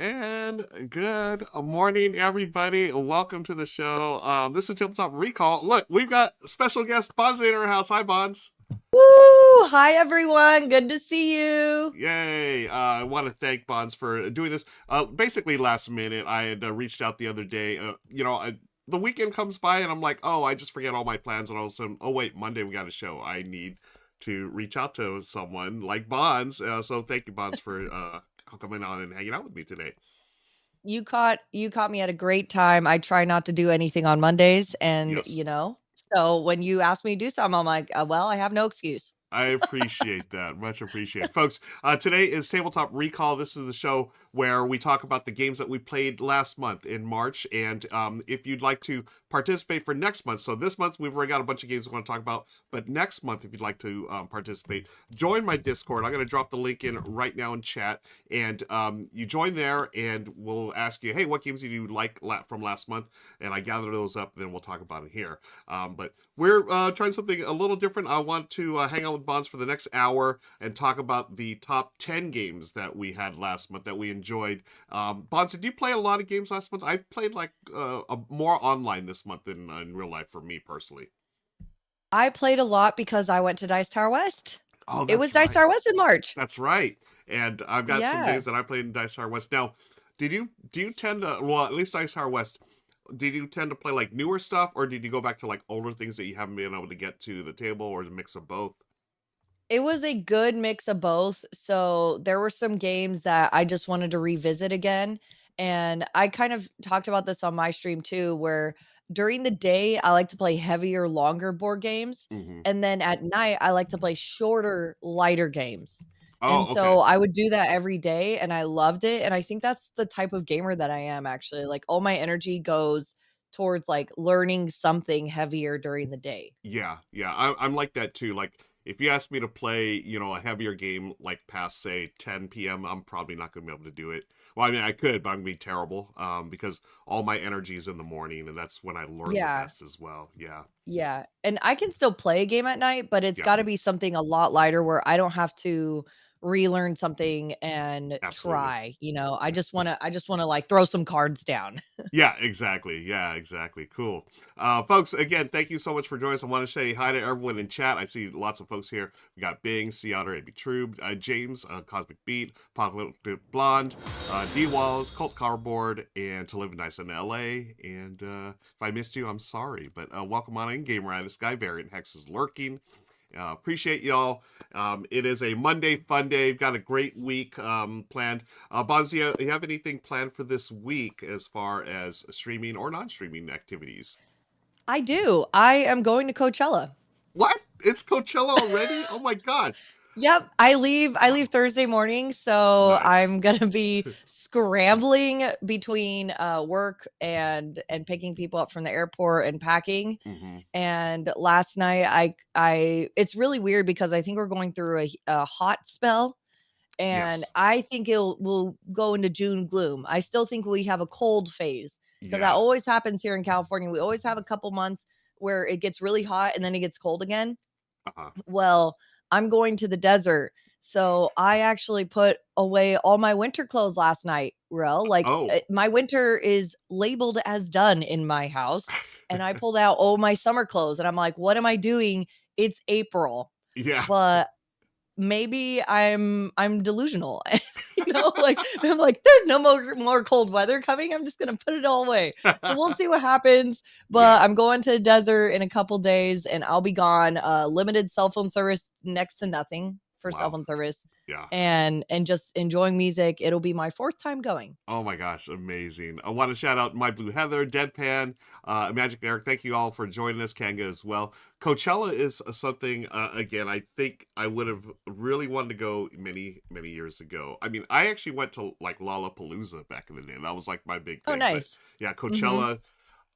And good morning, everybody. Welcome to the show. This is Tabletop Recall. Look, we've got special guest Banzainator in our house. Hi, Bonds. Woo! Hi, everyone. Good to see you. Yay. I want to thank Bonds for doing this. Basically, last minute, I had reached out the other day. The weekend comes by, and I'm like, oh, I just forget all my plans. And all of a sudden, oh, wait, Monday we got a show. I need to reach out to someone like Bonds. So thank you, Bonds, for coming on and hanging out with me today. You caught me at a great time. I try not to do anything on Mondays, and Yes. so when you ask me to do something, I'm like, well, I have no excuse. I appreciate that. Much appreciated. Folks, today is Tabletop Recall. This is the show where we talk about the games that we played last month in March. And if you'd like to participate for next month, so this month we've already got a bunch of games we want to talk about, but next month, if you'd like to participate, join my Discord. I'm going to drop the link in right now in chat. And you join there, and we'll ask you, hey, what games did you like from last month? And I gather those up, and then we'll talk about it here. But we're trying something a little different. I want to hang out with Bonds for the next hour and talk about the top 10 games that we had last month that we enjoyed. Bonds, did you play a lot of games last month? I played like more online this month than in real life for me personally. I played a lot because I went to Dice Tower West. Oh, It was Dice Tower West in March. That's right. And I've got some Yeah. games that I played in Dice Tower West. Now, Do you tend to, well, at least Ice Tower West, did you tend to play like newer stuff, or did you go back to like older things that you haven't been able to get to the table, or a mix of both? It was a good mix of both. So there were some games that I just wanted to revisit again. And I kind of talked about this on my stream too, where during the day, I like to play heavier, longer board games. Hmm. And then at night, I like to play shorter, lighter games. And Oh, so okay. I would do that every day and I loved it. And I think that's the type of gamer that I am actually. Like all my energy goes towards like learning something heavier during the day. Yeah, yeah, I'm like that too. Like, if you ask me to play, a heavier game like past say 10 p.m., I'm probably not going to be able to do it. Well, I mean, I could, but I'm gonna be terrible. Because all my energy is in the morning, and that's when I learn the Yeah. best as well. Yeah, Yeah, and I can still play a game at night, but it's yeah, gotta be something a lot lighter where I don't have to relearn something and absolutely. try, I just wanna, like, throw some cards down. Yeah, exactly. Yeah, exactly. Cool. Folks, again, thank you so much for joining us. I want to say hi to everyone in chat. I see lots of folks here. We got Bing, Sea Otter, AB Trube, James, Cosmic Beat, Apocalyptic Blonde, D Walls, Cult Cardboard, and To Live Nice in LA. And if I missed you, I'm sorry. But welcome on in, Game Ride. Sky Variant Hex is lurking. Appreciate y'all. It is a Monday fun day. We've got a great week planned. Bonzi, you have anything planned for this week as far as streaming or non-streaming activities? I do. I am going to Coachella. What? It's Coachella already? Oh my gosh. Yep, I leave Thursday morning, so Nice. I'm gonna be scrambling between, work and picking people up from the airport and packing. Mm-hmm. And last night, I it's really weird because I think we're going through a hot spell, and Yes. I think will go into June gloom. I still think we have a cold phase because that Yeah. always happens here in California. We always have a couple months where it gets really hot and then it gets cold again. Uh-huh. Well, I'm going to the desert. So I actually put away all my winter clothes last night, Like Oh. my winter is labeled as done in my house. And I pulled out all my summer clothes and I'm like, what am I doing? It's April. Yeah. But maybe I'm delusional. Like I'm like, there's no more cold weather coming. I'm just gonna put it all away. So we'll see what happens. Yeah. But I'm going to the desert in a couple days and I'll be gone. Limited cell phone service, next to nothing for cell Wow. phone service. Yeah. And just enjoying music. It'll be my fourth time going. Oh my gosh, amazing. I want to shout out My Blue Heather, Deadpan, Magic Eric. Thank you all for joining us, Kanga as well. Coachella is something, again, I think I would have really wanted to go many, many years ago. I mean, I actually went to like Lollapalooza back in the day. That was like my big Oh, thing. But nice. yeah, Mm-hmm. Coachella.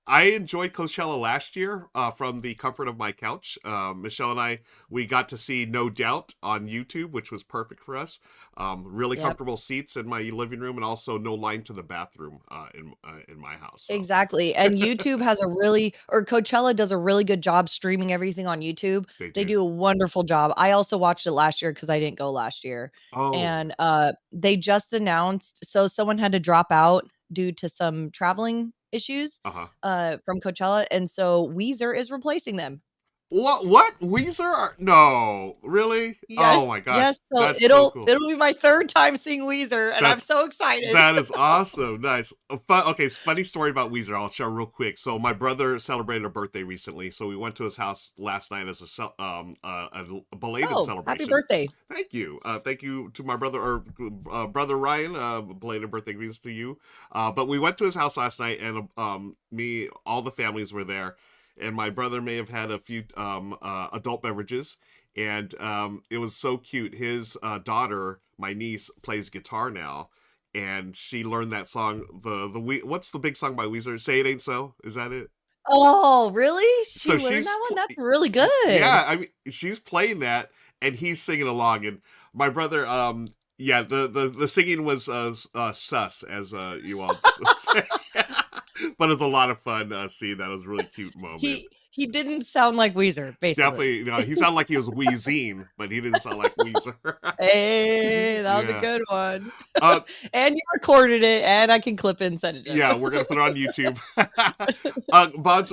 I enjoyed Coachella last year from the comfort of my couch. Michelle and I, we got to see No Doubt on YouTube, which was perfect for us. Really Yep. comfortable seats in my living room, and also no line to the bathroom in my house. So Exactly, and YouTube has a really or Coachella does a really good job streaming everything on YouTube. they They do. do a wonderful job. I also watched it last year because I didn't go last year, Oh, and, they just announced so someone had to drop out due to some traveling issues, uh huh. from Coachella, and so Weezer is replacing them. What? What? Weezer? No, really? Yes, Oh my gosh, yes, so that's so it'll cool. it'll be my 3rd time seeing Weezer, and I'm That's so excited. That is awesome. Nice. Okay, funny story about Weezer. I'll share real quick. So my brother celebrated a birthday recently, so we went to his house last night as a belated Oh, happy celebration. birthday. Thank you. Thank you to my brother or brother Ryan. Belated birthday greetings to you. But we went to his house last night, and all the families were there, and my brother may have had a few adult beverages, and it was so cute. His daughter, my niece, plays guitar now, and she learned that song. What's the big song by Weezer? Say It Ain't So. Is that it? Oh, really? She So learned that one? That's really good. yeah. I mean, she's playing that, and he's singing along. And my brother, yeah, the singing was sus, as you all say. But it was a lot of fun seeing that. It was a really cute moment. He didn't sound like Weezer, basically. Definitely, he sounded like he was wheezing, but he didn't sound like Weezer. Hey, that was a Yeah. good one. Uh, And you recorded it, and I can clip it and send it to him. yeah, we're gonna put it on YouTube. Buds,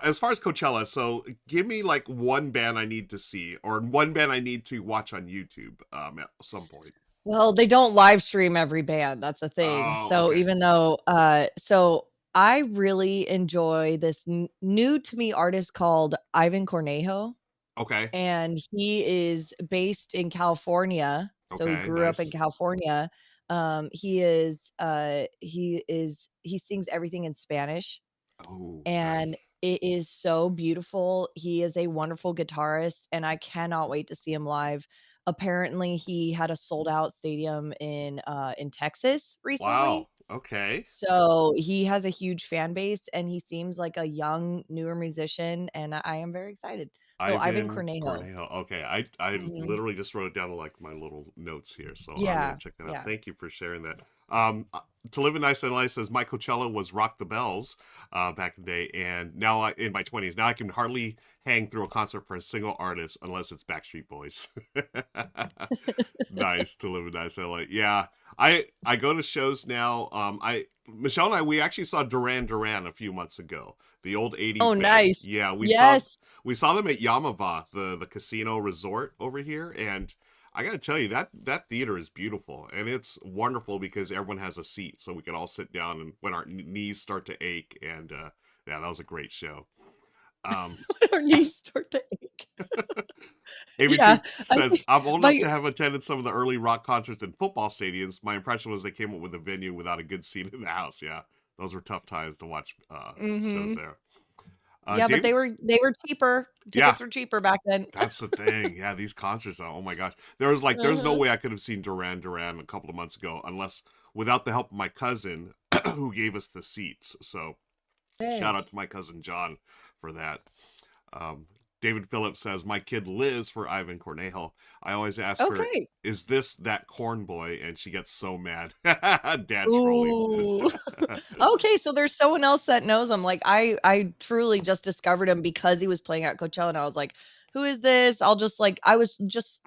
as far as Coachella, so give me like one band I need to see, or one band I need to watch on YouTube at some point. Well, they don't live stream every band, that's a thing. Oh, So okay. even though so I really enjoy this new to me artist called Ivan Cornejo, Okay. and he is based in California. So he Okay. grew up in Nice. California. He sings everything in Spanish, Oh, and nice. it is so beautiful. He is a wonderful guitarist, and I cannot wait to see him live. Apparently, he had a sold out stadium in Texas recently. Wow. Okay. So he has a huge fan base, and he seems like a young, newer musician, and I am very excited. So Ivan Ivan Cornejo. Cornejo. Okay, I Mhm. literally just wrote it down like my little notes here, so I'm gonna Yeah, check that out. yeah. Thank you for sharing that. To live in nice and life says my Coachella was Rock the Bells, back in the day, and now in my 20s, now I can hardly hang through a concert for a single artist unless it's Backstreet Boys. Nice to live in nice and life. Yeah, I go to shows now. I Michelle and I we actually saw Duran Duran a few months ago, the old '80s Oh, band. nice. Yeah, Yes. we saw them at Yamava, the casino resort over here, and I got to tell you that theater is beautiful, and it's wonderful because everyone has a seat, so we can all sit down and when our knees start to ache, and yeah, that was a great show. Um, Our knees start to ache. Yeah, AV2 I says, think I'm old enough my to have attended some of the early rock concerts in football stadiums. My impression was they came up with a venue without a good seat in the house. Yeah, those were tough times to watch shows mhm. there. Yeah, but David, they were cheaper. yeah, Tickets were cheaper back then. that's the thing. Yeah, these concerts. Oh my gosh, there's no Uh-huh. way I could have seen Duran Duran a couple of months ago unless without the help of my cousin who gave us the seats. So shout Dang. out to my cousin John for that. Um, David Phillips says, my kid lives for Ivan Cornejo. I always ask her, Okay. is this that corn boy? And she gets so mad. Dad trolling. Ooh. Okay, so there's someone else that knows him. Like, I truly just discovered him because he was playing at Coachella, and I was like, "Who is this?" I'll just like I was just,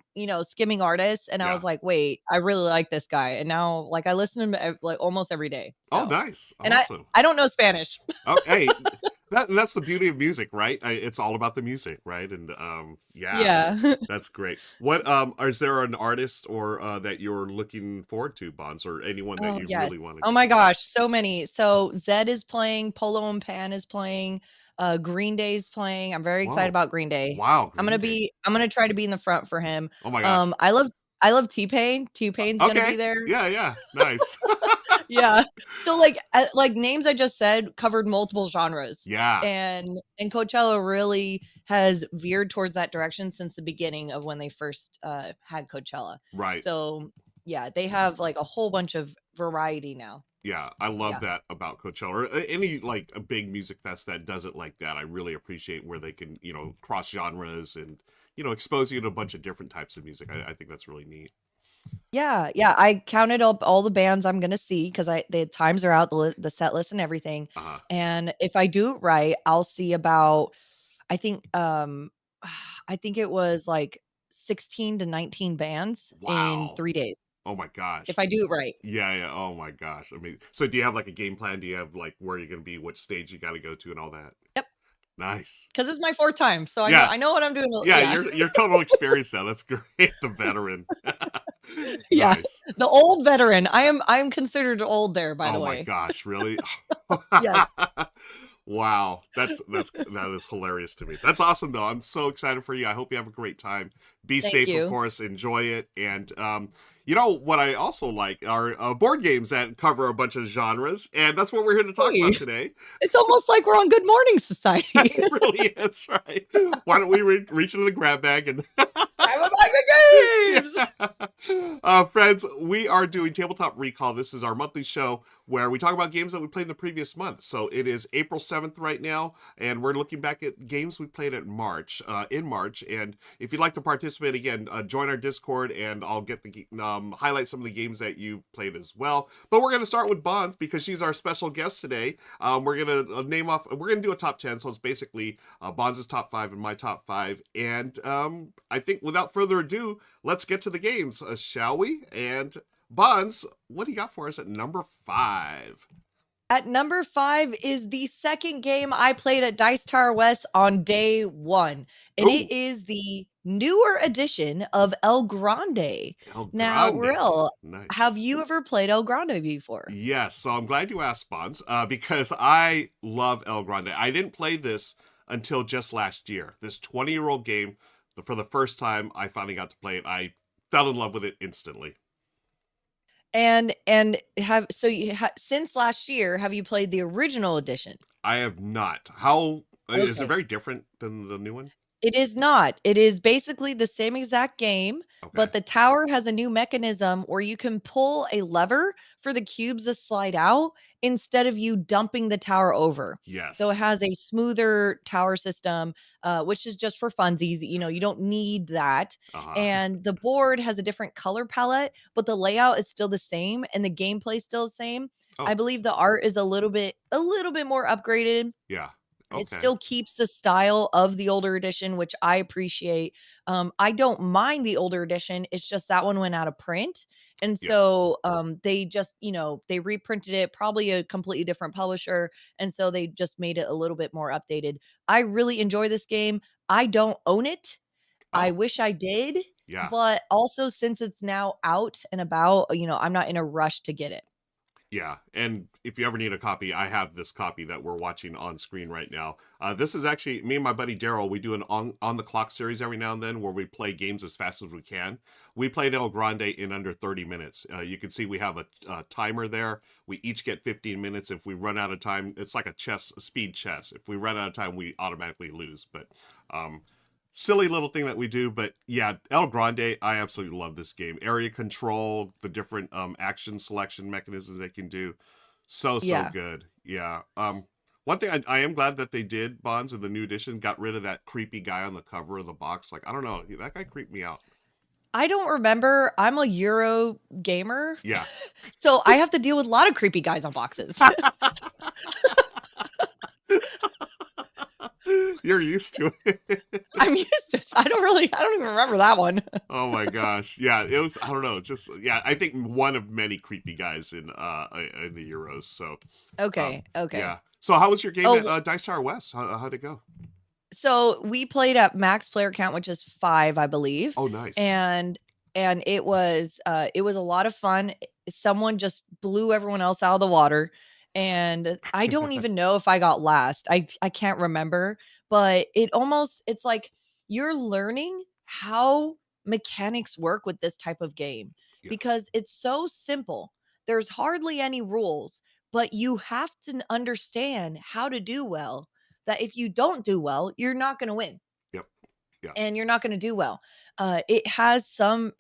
skimming artists, and I was Yeah. like, "Wait, I really like this guy." And now, like, I listen to him like almost every day. Oh, So, nice. and I Awesome. I don't know Spanish. Oh, hey, that's the beauty of music, right? It's all about the music, right? And yeah, Yeah. that's great. What is there an artist or that you're looking forward to, Bonds, or anyone that Oh, you yes. really want to? Oh my gosh, so many. So Zed is playing, Polo and Pan is playing, Green Day's playing. I'm very excited Whoa. about Green Day. Wow, I'm gonna Green Day. be I'm gonna try to be in the front for him. Oh my gosh. I love T-Pain. T-Pain's gonna be Okay. there. Yeah, yeah. Nice. Yeah. So, like, names I just said covered multiple genres, Yeah, and Coachella really has veered towards that direction since the beginning of when they first, had Coachella. right. So, yeah, they have, like, a whole bunch of variety now. Yeah, I love Yeah. that about Coachella. Or any like a big music fest that does it like that. I really appreciate where they can, cross genres and, expose you to a bunch of different types of music. I think that's really neat. Yeah, yeah, I counted up all the bands I'm gonna see because the times are out, the set list and everything, Uh-huh. and if I do it right, I'll see about I think, I think it was, like, 16 to 19 bands in Wow. 3 days, Oh my if gosh. I do it right. Yeah, yeah. Oh my gosh. I mean, so do you have like a game plan? Do you have like where you're gonna be, what stage you gotta go to and all that? Yep, Nice. because it's my 4th time, so I know Yeah. I know what I'm doing, Yeah, yeah. you're total experience now. That's great. The veteran. Yeah, Nice. the old veteran. I am considered old there, by the Oh my way. gosh, really? Yes, Wow, that is hilarious to me. That's awesome though. I'm so excited for you. I hope you have a great time. Be thank safe, of you. course. Enjoy it, and you know what I also like are board games that cover a bunch of genres, and that's what we're here to talk Hey, about today. it's almost like we're on Good Morning Society. It really is, right? Why don't we reach into the grab bag and I'm a bag of games! yeah. Friends, we are doing Tabletop Recall. This is our monthly show where we talk about games that we played in the previous month. So it is April 7th right now, and we're looking back at games we played in March. And if you'd like to participate again, join our Discord, and I'll get the highlight some of the games that you've played as well. But we're going to start with Bonds because she's our special guest today. We're going to we're going to do a top 10. So it's basically Bonds' top 5 and my top 5. And I think without further ado, let's get to the games, shall we? And Bonds, what do you got for us at number 5? At number 5 is the second game I played at Dice Tower West on day 1, and it Oh, is the newer edition of El Grande. El Now, Grande. Real, Nice. have you ever played El Grande before? Yes, so I'm glad you asked, Bonds, because I love El Grande. I didn't play this until just last year. This 20-year-old game, for the first time, I finally got to play it. I fell in love with it instantly. And have so you since last year, have you played the original edition? I have not. How is it Okay. very different than the new one? It is not. It is basically the same exact game, Okay. but the tower has a new mechanism where you can pull a lever for the cubes to slide out instead of you dumping the tower over. So it Yes. has a smoother tower system, which is just for funsies. You know, you don't need that. Uh-huh. And the board has a different color palette, but the layout is still the same and the gameplay is still the same. I Oh, believe the art is a little bit more upgraded. yeah. It Okay. still keeps the style of the older edition, which I appreciate. I don't mind the older edition. It's just that one went out of print. And Yeah. so they just, they reprinted it, probably a completely different publisher. And so they just made it a little bit more updated. I really enjoy this game. I don't own it. I Oh, wish I did. yeah. But also, since it's now out and about, I'm not in a rush to get it. Yeah, and if you ever need a copy, I have this copy that we're watching on screen right now. This is actually me and my buddy Daryl. We do an on the clock series every now and then where we play games as fast as we can. We played El Grande in under 30 minutes. You can see we have a timer there. We each get 15 minutes. If we run out of time, it's like a speed chess. If we run out of time, we automatically lose. But um, silly little thing that we do. But yeah, El Grande, I absolutely love this game. Area control, the different action selection mechanisms they can do, so Yeah. good. Yeah. One thing I am glad that they did, Bonds, in the new edition, got rid of that creepy guy on the cover of the box. Like, I don't know, that guy creeped me out. I don't remember. I'm a Euro gamer. Yeah. So I have to deal with a lot of creepy guys on boxes. You're used to it. I'm used to this. I don't even remember that one. Oh my gosh. Yeah, it was, I don't know, just yeah, I think one of many creepy guys in the Euros. So Okay, okay. yeah. So how was your game at Oh, Dice Tower West? How'd it go? so we played at max player count, which is 5, I believe, Oh, nice. and it was a lot of fun. Someone just blew everyone else out of the water, and I don't even know if I got last. I can't remember, but it's like you're learning how mechanics work with this type of game Yeah. because it's so simple. There's hardly any rules, but you have to understand how to do well, that if you don't do well, you're not going to win Yep. Yeah. and you're not going to do well. It has some,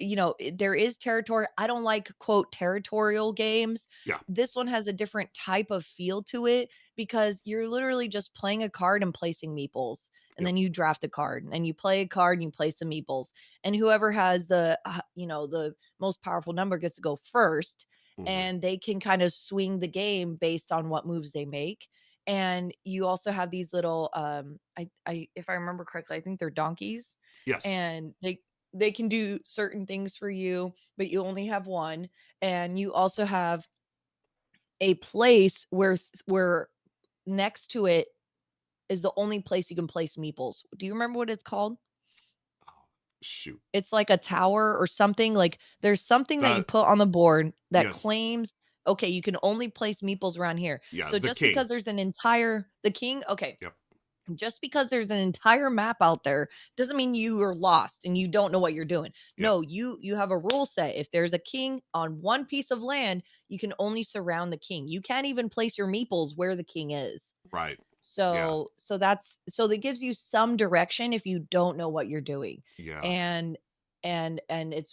there is territory. I don't like quote territorial games. Yeah. This one has a different type of feel to it because you're literally just playing a card and placing meeples. And Yep. then you draft a card and you play a card and you place some meeples. And whoever has the most powerful number gets to go first. Hmm. And they can kind of swing the game based on what moves they make. And you also have these little I if I remember correctly, I think they're donkeys, Yes. and they can do certain things for you, but you only have one. And you also have a place where next to it is the only place you can place meeples. Do you remember what it's called? Oh, shoot. It's like a tower or something. Like there's something that you The put on the board that yes. claims, okay, you can only place meeples around here. Yeah. So The just king. because there's the king, okay, Yep. just because there's an entire map out there doesn't mean you are lost and you don't know what you're doing. Yep. No, you have a rule set. If there's a king on one piece of land, you can only surround the king. You can't even place your meeples where the king is. Right. Yeah. So that gives you some direction if you don't know what you're doing. Yeah. And and and it's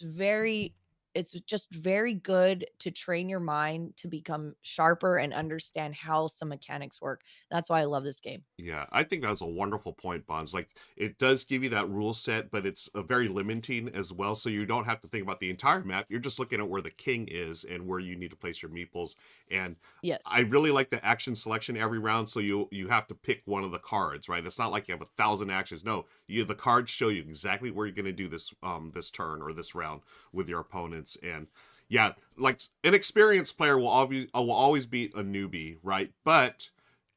just very good to train your mind to become sharper and understand how some mechanics work. That's why I love this game. Yeah, I think that's a wonderful point, Bonds. Like, it does give you that rule set, but it's very limiting as well. So you don't have to think about the entire map. You're just looking at where the king is and where you need to place your meeples. And I Yes. really like the action selection every round. So you have to pick one of the cards, right? It's not like you have 1,000 actions. No, the cards show you exactly where you're going to do this this turn or this round with your opponents. And Yeah, like an experienced player will always beat a newbie, right? But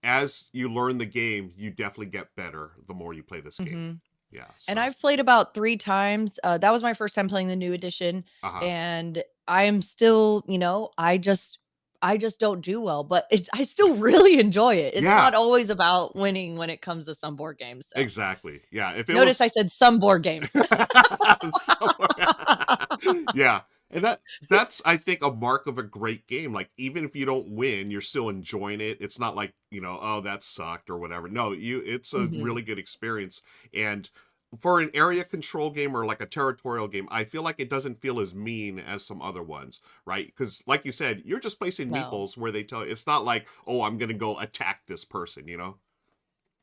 as you learn the game, you definitely get better the more you play this game. Mhm. Yeah. And So, I've played about 3 times. That was my first time playing the new edition, uh-huh. and I am still, I just don't do well, but it's I still really enjoy it. It's Yeah, not always about winning when it comes to some board games, so. exactly. Yeah, if it Notice I was said some board games. somewhere. Yeah. And that's I think a mark of a great game. Like even if you don't win, you're still enjoying it. It's not like, oh, that sucked or whatever. No, it's a Mhm. really good experience. And for an area control game or like a territorial game, I feel like it doesn't feel as mean as some other ones, right? Because like you said, you're just placing No. meeples where they tell you it's not like, oh, I'm gonna go attack this person.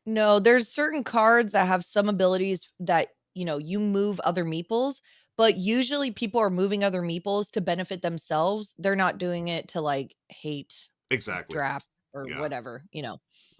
No, there's certain cards that have some abilities that, you move other meeples, but usually people are moving other meeples to benefit themselves. They're not doing it to, like, hate Exactly. draft or Yeah. whatever.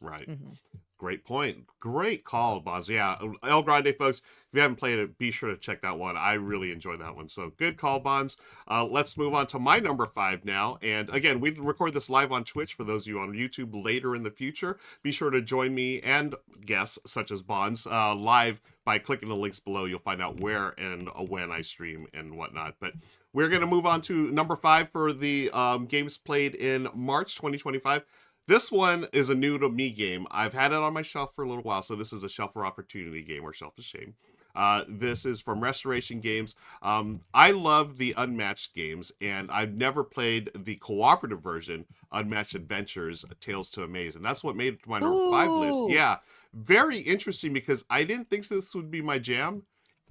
Right. Mhm. Great point. Great call, Boz. Yeah, El Grande, folks. If you haven't played it, be sure to check that one. I really enjoyed that one. So good call, Bonds. Let's move on to my number 5 now. And again, we record this live on Twitch for those of you on YouTube later in the future. Be sure to join me and guests such as Bonds live by clicking the links below. You'll find out where and when I stream and whatnot. But we're going to move on to number 5 for the games played in March 2025. This one is a new to me game. I've had it on my shelf for a little while, so this is a shelf for opportunity game or shelf of shame. This is from Restoration Games. I love the Unmatched games, and I've never played the cooperative version, Unmatched Adventures, Tales to Amaze, and that's what made it to my number 5 list. Ooh. Yeah, very interesting because I didn't think this would be my jam.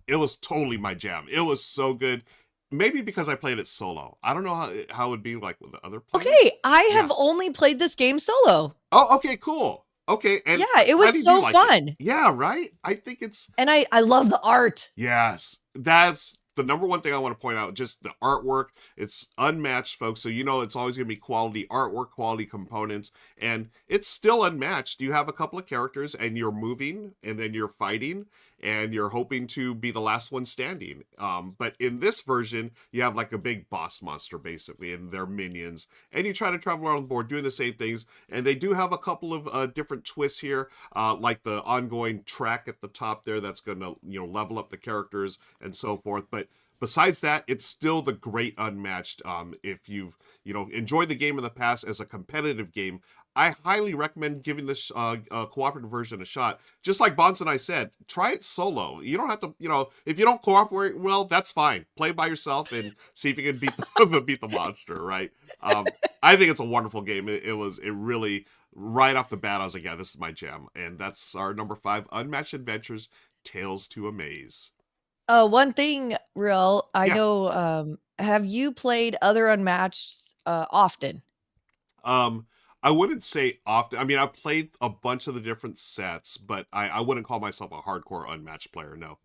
It was totally my jam. It was so good. Maybe because I played it solo. I don't know how it would be like with the other players. Okay, I Yeah. have only played this game solo. Oh, okay, cool. Okay, and Yeah, it how was did you so like it? fun, Yeah, right? I think it's and I love the art. yes. That's the number one thing I want to point out. Just the artwork. It's unmatched, folks. So it's always going to be quality artwork, quality components, and it's still unmatched. You have a couple of characters, and you're moving, and then you're fighting, and you're hoping to be the last one standing. But in this version, you have like a big boss monster basically, and their minions, and you try to travel around the board doing the same things. And they do have a couple of different twists here, like the ongoing track at the top there that's going to level up the characters and so forth. But besides that, it's still the great Unmatched. If you've enjoyed the game in the past as a competitive game, I highly recommend giving this cooperative version a shot. Just like Bonds and I said, try it solo. You don't have to, if you don't cooperate well, that's fine. Play by yourself and see if you can beat beat the monster, right? I think it's a wonderful game. It really, right off the bat, I was like, yeah, this is my jam. And that's our number 5, Unmatched Adventures, Tales to Amaze. One thing, real, I Yeah. know, have you played other Unmatched, often? Um, I wouldn't say often. I mean, I've played a bunch of the different sets, but I wouldn't call myself a hardcore unmatched player. No.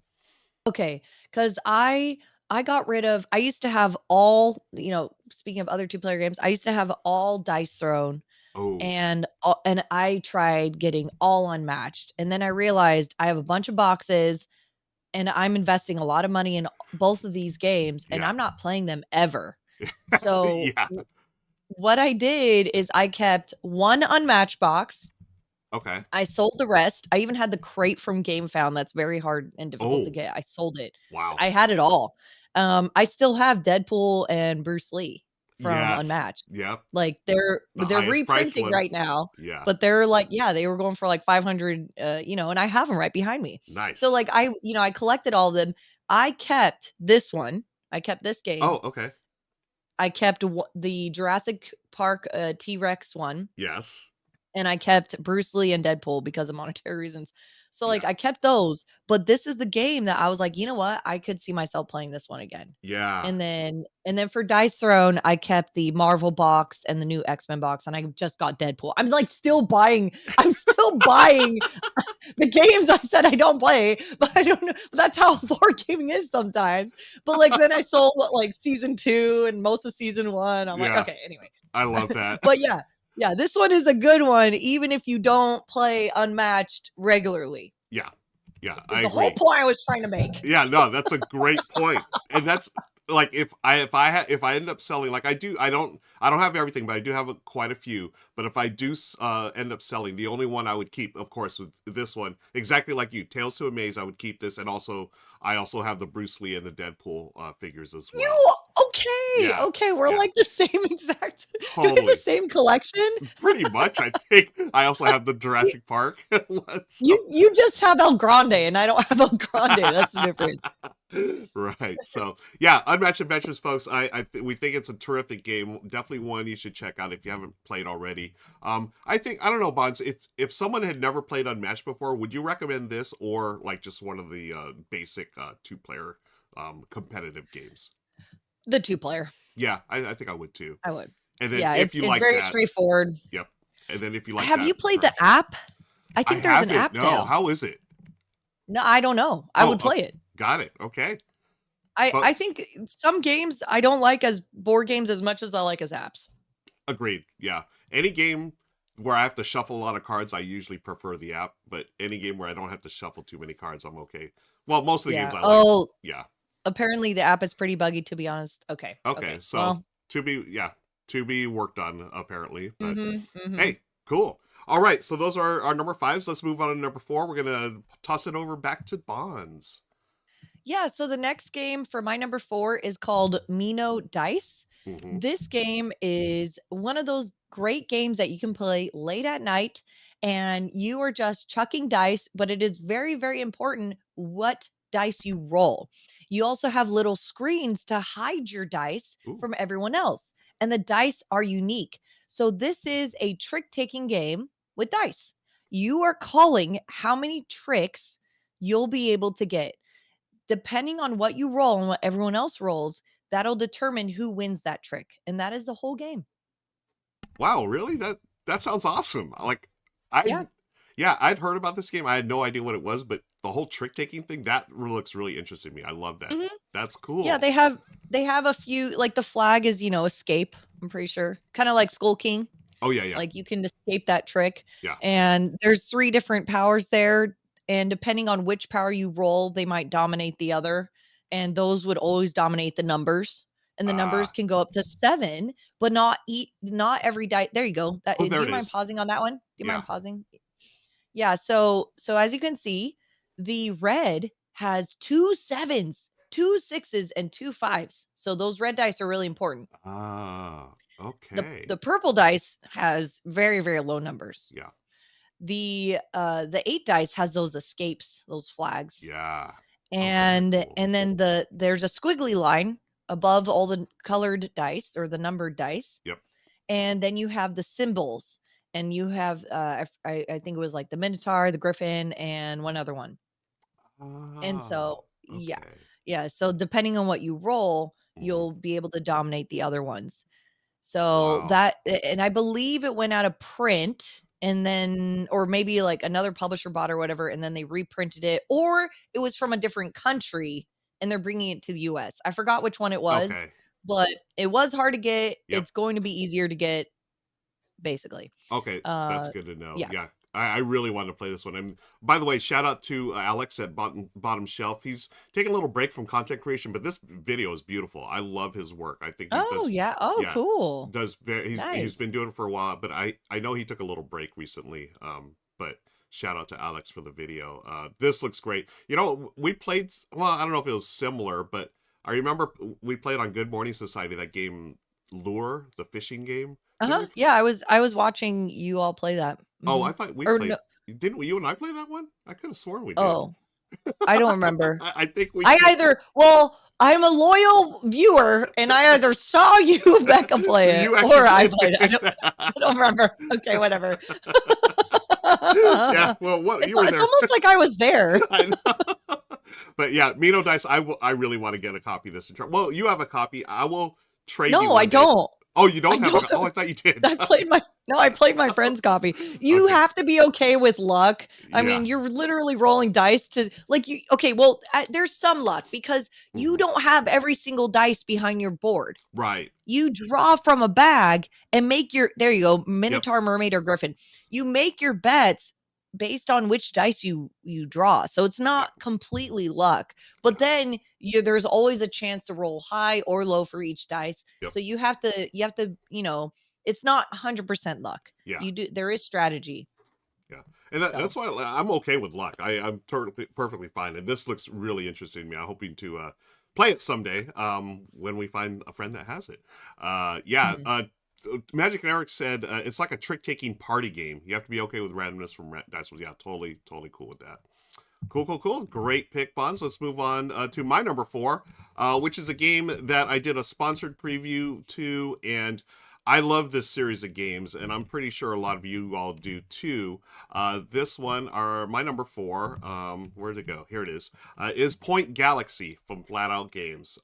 Okay, because I got rid of I used to have all speaking of other two-player games, I used to have all Dice Throne, Oh, and I tried getting all Unmatched, and then I realized I have a bunch of boxes, and I'm investing a lot of money in both of these games, and yeah. I'm not playing them ever. So, Yeah. what I did is I kept 1 Unmatched box. Okay. I sold the rest. I even had the crate from Game Found that's very hard and difficult to Oh, get. I sold it. wow. I had it all. I still have Deadpool and Bruce Lee from Yes. Unmatched. Yep. Like, they're The they're highest price reprinting right ones. now, Yeah. but they're like, yeah, they were going for like 500, and I have them right behind me. So, Nice. like, I collected all of them. I kept this one. I kept this game. Oh, okay. I kept the Jurassic Park, T-Rex one. Yes. And I kept Bruce Lee and Deadpool because of monetary reasons. So, like, Yeah. I kept those, but this is the game that I was like, "You know what? I could see myself playing this one again." Yeah. And then for Dice Throne, I kept the Marvel box and the new X-Men box, and I just got Deadpool. I'm still buying the games I said I don't play, but I don't know. That's how board gaming is sometimes. But, like, then I sold, like, season 2 and most of season 1. I'm like, Yeah. "Okay, anyway." I love that. But yeah, yeah, this one is a good one, even if you don't play Unmatched regularly, Yeah. Yeah. is I the whole agree. point I was trying to make. Yeah. No, that's a great point. And that's like if I end up selling, like I don't have everything, but I do have quite a few. But if I do end up selling, the only one I would keep, of course, with this one, exactly like you, Tales to Amaze, I would keep this, and also I also have the Bruce Lee and the Deadpool figures as well. You okay, Yeah, okay, we're yeah, like the same exact do we have the totally. same collection? Pretty much, I think. I also have the You Jurassic Park one, so. you just have El Grande and I don't have El Grande, that's the difference. Right. So yeah, Unmatched Adventures, folks. We think it's a terrific game. Definitely one you should check out if you haven't played already. I don't know, Bonds. If someone had never played Unmatched before, would you recommend this or like just one of the basic 2-player competitive games? The 2-player, Yeah, I think I would too. I would. And then Yeah, if you it's like very that, straightforward. yep. And then if you like Have that, you played the strategy. app? I I think there's an haven't. app No. now. How is it? No, I don't know. I Oh, would play it. got it. Okay, I folks. think some games I don't like as board games as much as I like as apps. Agreed. Yeah. Any game where I have to shuffle a lot of cards, I usually prefer the app. But any game where I don't have to shuffle too many cards, I'm okay. Well, most of the games Yeah. I like. Oh, Yeah. apparently the app is pretty buggy, to be honest. Okay, Okay. okay. So Well, to be worked on apparently. But mhm. hey, cool. All right. So those are our number fives. Let's move on to number four. We're gonna toss it over back to Bonds. Yeah, so the next game for my number 4 is called Mino Dice. Mm-hmm. This game is one of those great games that you can play late at night and you are just chucking dice, but it is very, very important what dice you roll. You also have little screens to hide your dice Ooh. from everyone else, and the dice are unique. So, this is a trick taking game with dice. You are calling how many tricks you'll be able to get. Depending on what you roll and what everyone else rolls, that'll determine who wins that trick, and that is the whole game. Wow, really? That sounds awesome. Like I Yeah. yeah, I'd heard about this game. I had no idea what it was, but the whole trick taking thing, that looks really interesting to me. I love that. Mhm. That's Yeah, cool. they have a few like the flag is, escape, I'm pretty sure. Kinda like Skull King. Oh yeah, yeah. Like, you can escape that trick, Yeah. and there's 3 different powers there, and depending on which power you roll, they might dominate the other, and those would always dominate the numbers, and the numbers Ah. can go up to 7, but not every die there you go. Oh, Do there you it mind is. pausing on that one? Do you Yeah. mind pausing? Yeah, so as you can see, the red has 2 sevens, 2 sixes, and 2 fives, so those red dice are really important. Ah. The Okay. purple dice has very, very low numbers. Yeah. The 8 dice has those escapes, those flags. Yeah. Oh, very And cool. and then there's a squiggly line above all the colored dice or the numbered dice. Yep. And then you have the symbols and you have I think it was like the Minotaur, the Griffin, and one other one. And so Oh, yeah. okay. Yeah. So depending on what you roll, Hmm. you'll be able to dominate the other ones. So Wow. that and I believe it went out of print and then or maybe like another publisher bought or whatever and then they reprinted it or it was from a different country and they're bringing it to the US. I forgot which one it was, Okay. but it was hard to get. Yep. It's going to be easier to get basically. Okay, that's Uh good to know. yeah. Yeah, I really wanted to play this one. And by the way, shout out to Alex at Bottom Shelf. He's taking a little break from content creation, but this video is beautiful. I love his work. I think he Oh, does. yeah. Oh, Yeah, cool. does very. He's Nice. been doing it for a while, but I know he took a little break recently. But shout out to Alex for the video. This looks great. You know, we played. Well, I don't know if it was similar, but I remember we played on Good Morning Society that game Lure, the fishing game. Didn't Uh-huh. we? Yeah, I was watching you all play that. Oh, I Mhm. thought we Or played. no. Didn't we? You and I play that one? I could have sworn we did. Oh, I don't remember. I think we I did. either well, I'm a loyal viewer, and I either saw you, Becca, play it, You actually or I played played it. it. I don't remember. Okay, whatever. Yeah. Well, what you were It's there. almost like I was there. I know. But yeah, Mino Dice. I really want to get a copy of this. Well, you have a copy. I will trade you No, I one day. don't. Oh, you I don't have a. don't. Oh, I thought you did. I played my friend's copy. You Okay. have to be okay with luck. I Yeah. mean, you're literally rolling dice to like you okay, well, there's some luck because you Hmm. don't have every single dice behind your board. Right. You draw from a bag and make your there you go, Yep. Minotaur, Mermaid, or Griffin. You make your bets based on which dice you draw. So it's Yeah. not completely luck. But Yeah. then there's always a chance to roll high or low for each dice. Yep. So you have to, it's not 100% luck. Yeah. There is strategy. Yeah, and So, that's why I'm okay with luck. I'm totally perfectly fine, and this looks really interesting to me. I'm hoping to play it someday when we find a friend that has it. Yeah, mhm. Magic and Eric said it's like a trick taking party game. You have to be okay with randomness from dice rolls. Yeah, totally cool with that. Cool. Great pick, Bonds. Let's move on to my number 4, which is a game that I did a sponsored preview to, and I love this series of games, and I'm pretty sure a lot of you all do too. This one, my number 4, where'd it go? Here it is Point Galaxy from Flat Out Games.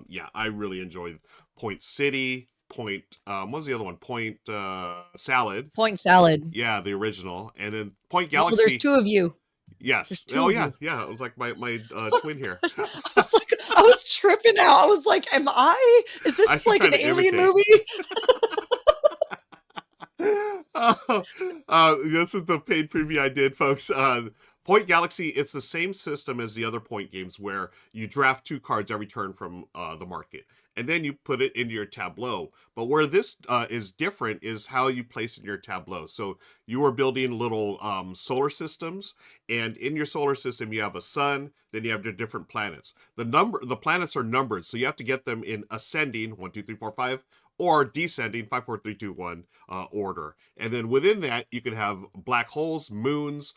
Yeah, I really enjoyed Point City, Point, what was the other one? Point Salad. Point salad. Yeah, the original. And then Point Well, there's Galaxy. two of you. There's Yes. two Oh of yeah, you. yeah. It was like my twin here. I was tripping out. I was like, is I this should like try an to alien imitate. movie? uh, this is the paid preview I did, folks. Point Galaxy, it's the same system as the other point games where you draft 2 cards every turn from the market, and then you put it into your tableau. But where this is different is how you place it in your tableau. So you are building little solar systems, and in your solar system you have a sun, then you have the different planets. The planets are numbered, so you have to get them in ascending 1, 2, 3, 4, 5, or descending 5, 4, 3, 2, 1 order. And then within that, you can have black holes, moons,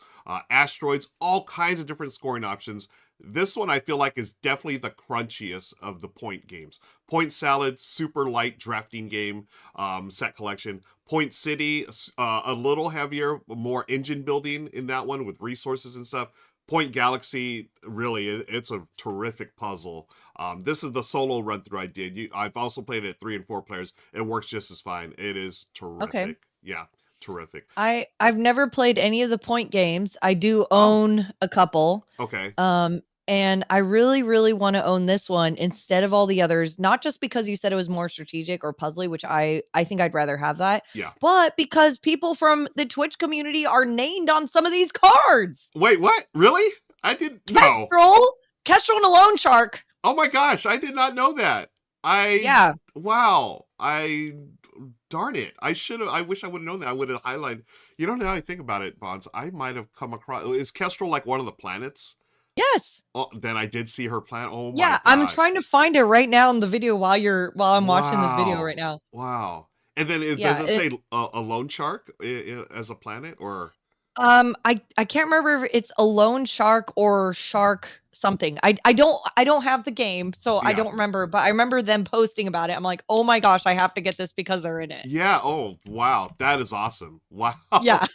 asteroids, all kinds of different scoring options. This one I feel like is definitely the crunchiest of the point games. Point Salad, super light drafting game, set collection. Point City, a little heavier, more engine building in that one with resources and stuff. Point Galaxy, really, it's a terrific puzzle. This is the solo run through I did. I've also played it at 3 and 4 players. It works just as fine. It is Okay. terrific. Yeah, terrific. I've never played any of the point games. I do Oh, own a couple. okay. And I really, really want to own this one instead of all the others, not just because you said it was more strategic or puzzly, which I think I'd rather have that, Yeah. but because people from the Twitch community are named on some of these cards. Wait, what? Really? I didn't know. Kestrel, Kestrel and a loan shark. Oh my gosh, I did not know that. Yeah. Wow. Darn it. I wish I would have known that. I would have highlighted. You know, now I think about it, Bonds, I might have come across, is Kestrel like one of the planets? Yes. Oh, then I did see her planet. Oh my Yeah, I'm gosh. trying to find it right now in the video while I'm watching this video right Wow. now. Wow. And then does Yeah, it say a lone shark as a planet or? I can't remember if it's a loan shark or shark something. I don't have the game, so I Yeah. don't remember, but I remember them posting about it. I'm like, "Oh my gosh, I have to get this because they're in it." Yeah. Oh, wow. That is awesome. Wow. Yeah.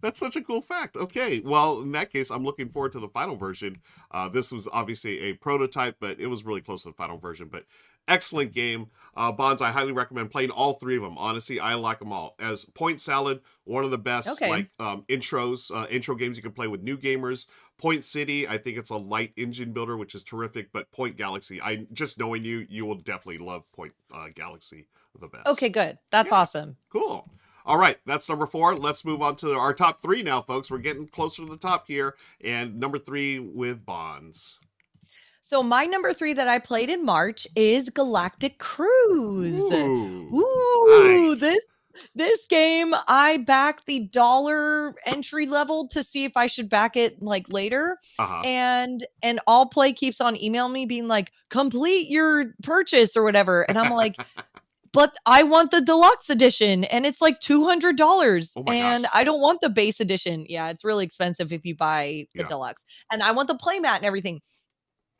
That's such a cool fact. Okay. Well, in that case, I'm looking forward to the final version. This was obviously a prototype, but it was really close to the final version. But excellent game. Bonds, I highly recommend playing all 3 of them. Honestly, I like them all. As Point Salad, one of the best Okay. like intro games you can play with new gamers. Point City, I think it's a light engine builder, which is terrific. But Point Galaxy, I just knowing you will definitely love Point Galaxy the best. Okay, good. That's Yeah, awesome. cool. All right, that's number 4. Let's move on to our top 3 now, folks. We're getting closer to the top here. And number 3 with Bonds. So my number 3 that I played in March is Galactic Cruise. Ooh, Ooh, this nice. this game, I backed the dollar entry level to see if I should back it, like, later, Uh huh. and All Play keeps on emailing me being like, "Complete your purchase," or whatever, and I'm like, "But I want the deluxe edition, and it's like $200, Oh my and gosh. I don't want the base edition." Yeah, it's really expensive if you buy the Yeah. deluxe, and I want the playmat and everything.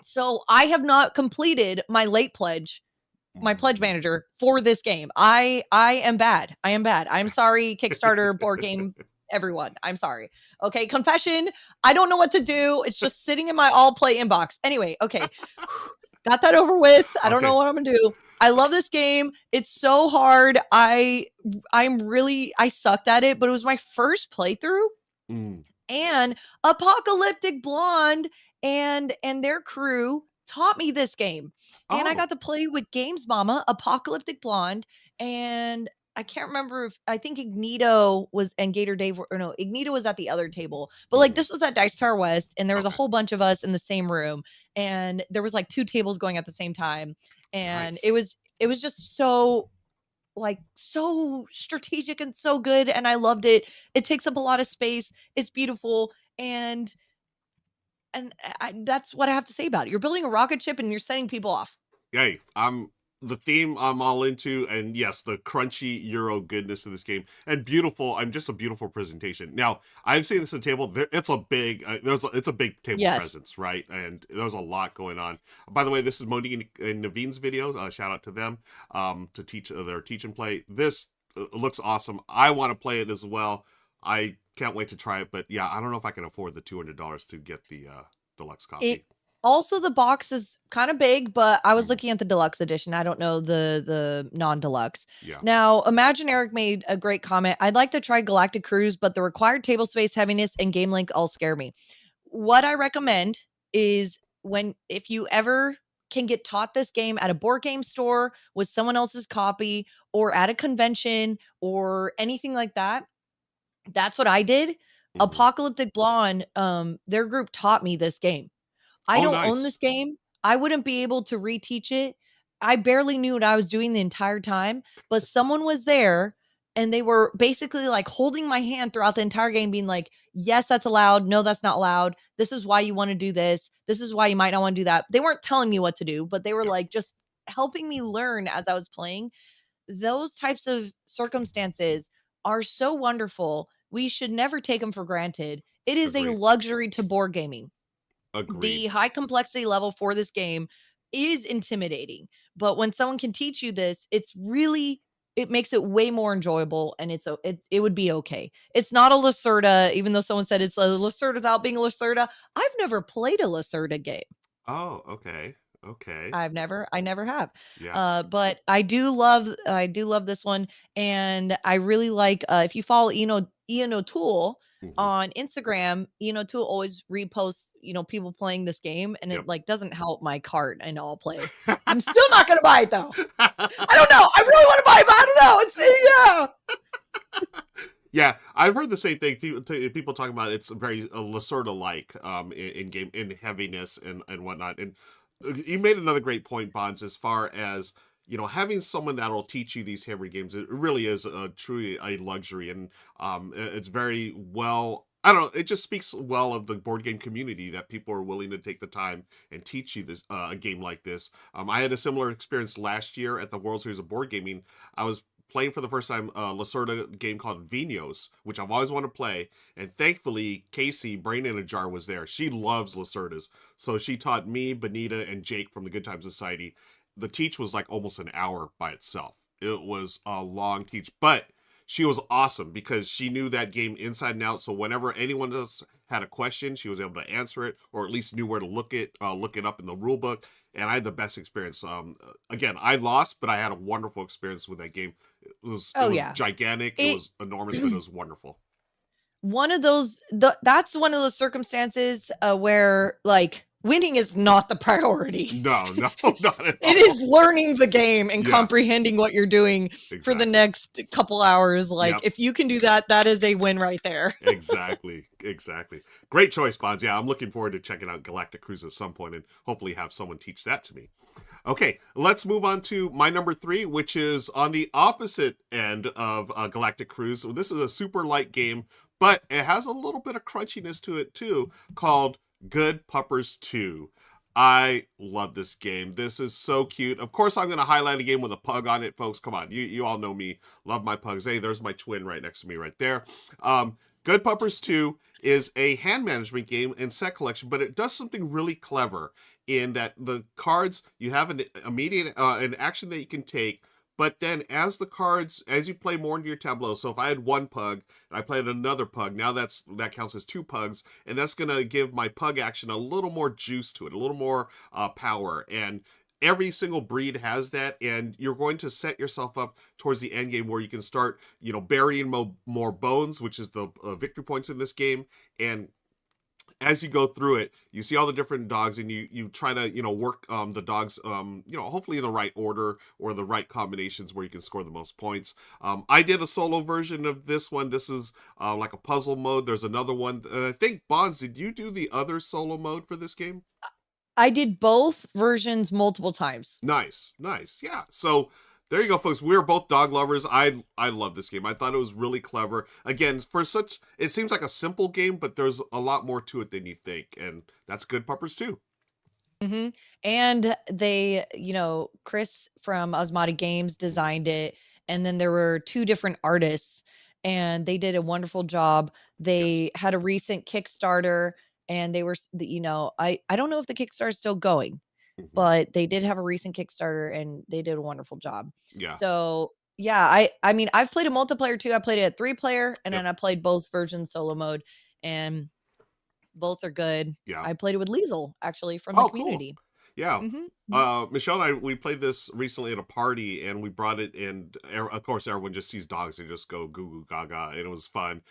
So I have not completed my pledge Mm. manager for this game. I am bad. I am bad. I'm sorry, Kickstarter, board game, everyone. I'm sorry. Okay, confession. I don't know what to do. It's just sitting in my all play inbox. Anyway, okay. Got that over with. I don't know Okay. what I'm gonna do. I love this game. It's so hard. I sucked at it, but it was my first playthrough, Mm. and Apocalyptic Blonde and their crew taught me this game. And I Oh. got to play with Games Mama, Apocalyptic Blonde, and I can't remember if I think Ignito was and Gator Dave were or no, Ignito was at the other table. But like Mhm. this was at Dice Tower West and there was a Okay. whole bunch of us in the same room and there was like two tables going at the same time and it Nice. was it was just so like so strategic and so good and I loved it. It takes up a lot of space. It's beautiful and that's what I have to say about it. You're building a rocket ship and you're setting people off. Hey, I'm the theme I'm all into, and yes, the crunchy Euro goodness of this game, and beautiful. I'm just a beautiful presentation. Now, I've seen this at table. It's a big, it's a big table Yes. presence, right? And there's a lot going on. By the way, this is Monique and Naveen's videos. Shout out to them to teach their teach and play. This looks awesome. I want to play it as well. I can't wait to try it, but yeah, I don't know if I can afford the $200 to get the deluxe It copy. also the box is kinda big, but I was Mhm. looking at the deluxe edition. I don't know the non-deluxe. Yeah. Now, Imagine Eric made a great comment. "I'd like to try Galactic Cruise, but the required table space, heaviness, and game length all scare me." What I recommend is when if you ever can get taught this game at a board game store with someone else's copy or at a convention or anything like that, that's what I did. Hmm. Apocalyptic Blonde, their group taught me this game. I Oh, don't own this nice. game. I wouldn't be able to reteach it. I barely knew what I was doing the entire time, but someone was there and they were basically like holding my hand throughout the entire game, being like, yes, that's allowed. No, that's not allowed. This is why you want to do this. This is why you might not want to do that. They weren't telling me what to do, but they were Yep. like just helping me learn as I was playing. Those types of circumstances are so wonderful. We should never take them for granted. It is a Agreed. luxury to board gaming. Agreed. The high complexity level for this game is intimidating, but when someone can teach you this, it makes it way more enjoyable and it would be okay. It's not a Lacerda, even though someone said it's a Lacerda without being a Lacerda. I've never played a Lacerda game. Oh, okay. Okay. I never have. Yeah. But I do love this one, and I really like, if you follow Ian O'Toole Hmm. on Instagram, Ian O'Toole always reposts, people playing this game, and it, Yep. like, doesn't help my cart, and I'll play. I'm still not gonna buy it, though. I don't know. I really wanna buy it, but I don't know. Yeah. Yeah, I've heard the same thing. People talking about it's very Lacerda like in game in heaviness and whatnot. And you made another great point, Bonds, as far as having someone that'll teach you these heavy games. It really is truly a luxury, and it's very well. I don't know. It just speaks well of the board game community that people are willing to take the time and teach you this a game like this. I had a similar experience last year at the World Series of Board Gaming. I was playing for the first time a Lacerda game called Vinos, which I've always wanted to play. And thankfully, Casey, Brain in a Jar, was there. She loves Lacerdas. So she taught me, Benita, and Jake from the Good Time Society. The teach was like almost an hour by itself. It was a long teach, but she was awesome because she knew that game inside and out. So whenever anyone else had a question, she was able to answer it, or at least knew where to look it up in the rule book. And I had the best experience. Again, I lost, but I had a wonderful experience with that game. It Oh, was yeah. gigantic. It It was enormous, but it was wonderful. one of those that's one of those circumstances, where, like, winning is not the priority. No, no, not at It is all. learning the game and Yeah, comprehending what you're doing for the exactly. next couple hours, like, Yep. if you can do that, that is a win right there. Exactly. Exactly. Great choice, Bonds. Yeah, I'm looking forward to checking out Galactic Cruise at some point and hopefully have someone teach that to me. Okay, let's move on to my number three, which is on the opposite end of Galactic Cruise. So this is a super light game, but it has a little bit of crunchiness to it too, called Good Puppers 2. I love this game. This is so cute. Of course, I'm going to highlight a game with a pug on it, folks. Come on, you all know me. Love my pugs. Hey, there's my twin right next to me right there. Good Puppers 2 is a hand management game and set collection, but it does something really clever in that the cards, you have an immediate an action that you can take, but then as you play more into your tableau, so if I had one pug and I played another pug, now that counts as two pugs, and that's going to give my pug action a little more juice to it, a little more power. And every single breed has that, and you're going to set yourself up towards the end game where you can start burying more bones, which is the victory points in this game. And as you go through it, you see all the different dogs, and you try to work the dogs hopefully in the right order or the right combinations where you can score the most points. I did a solo version of this one. This is like a puzzle mode. There's another one. I think Bonds, did you do the other solo mode for this game? I did both versions multiple times. Nice, nice. Yeah. So there you go, folks. We're both dog lovers. I love this game. I thought it was really clever. Again, for such it seems like a simple game, but there's a lot more to it than you think, and that's good puppers too. Mhm. And they, Chris from Osmotic Games Mhm. designed it, and then there were 2 different artists, and they did a wonderful job. Yes. They had a recent Kickstarter, and they were I don't know if the Kickstarter is still going, Hmm. but they did have a recent Kickstarter, and they did a wonderful job. Yeah. So, yeah, I mean, I've played a multiplayer too. I played it at 3 player, and Yep. then I played both versions solo mode, and both are good. Yeah. I played it with Liesel, actually, from the Oh, cool. community. Yeah. Mhm, mhm. Michelle and I, we played this recently at a party, and we brought it, and of course, everyone just sees dogs and just go goo goo gaga, and it was fun.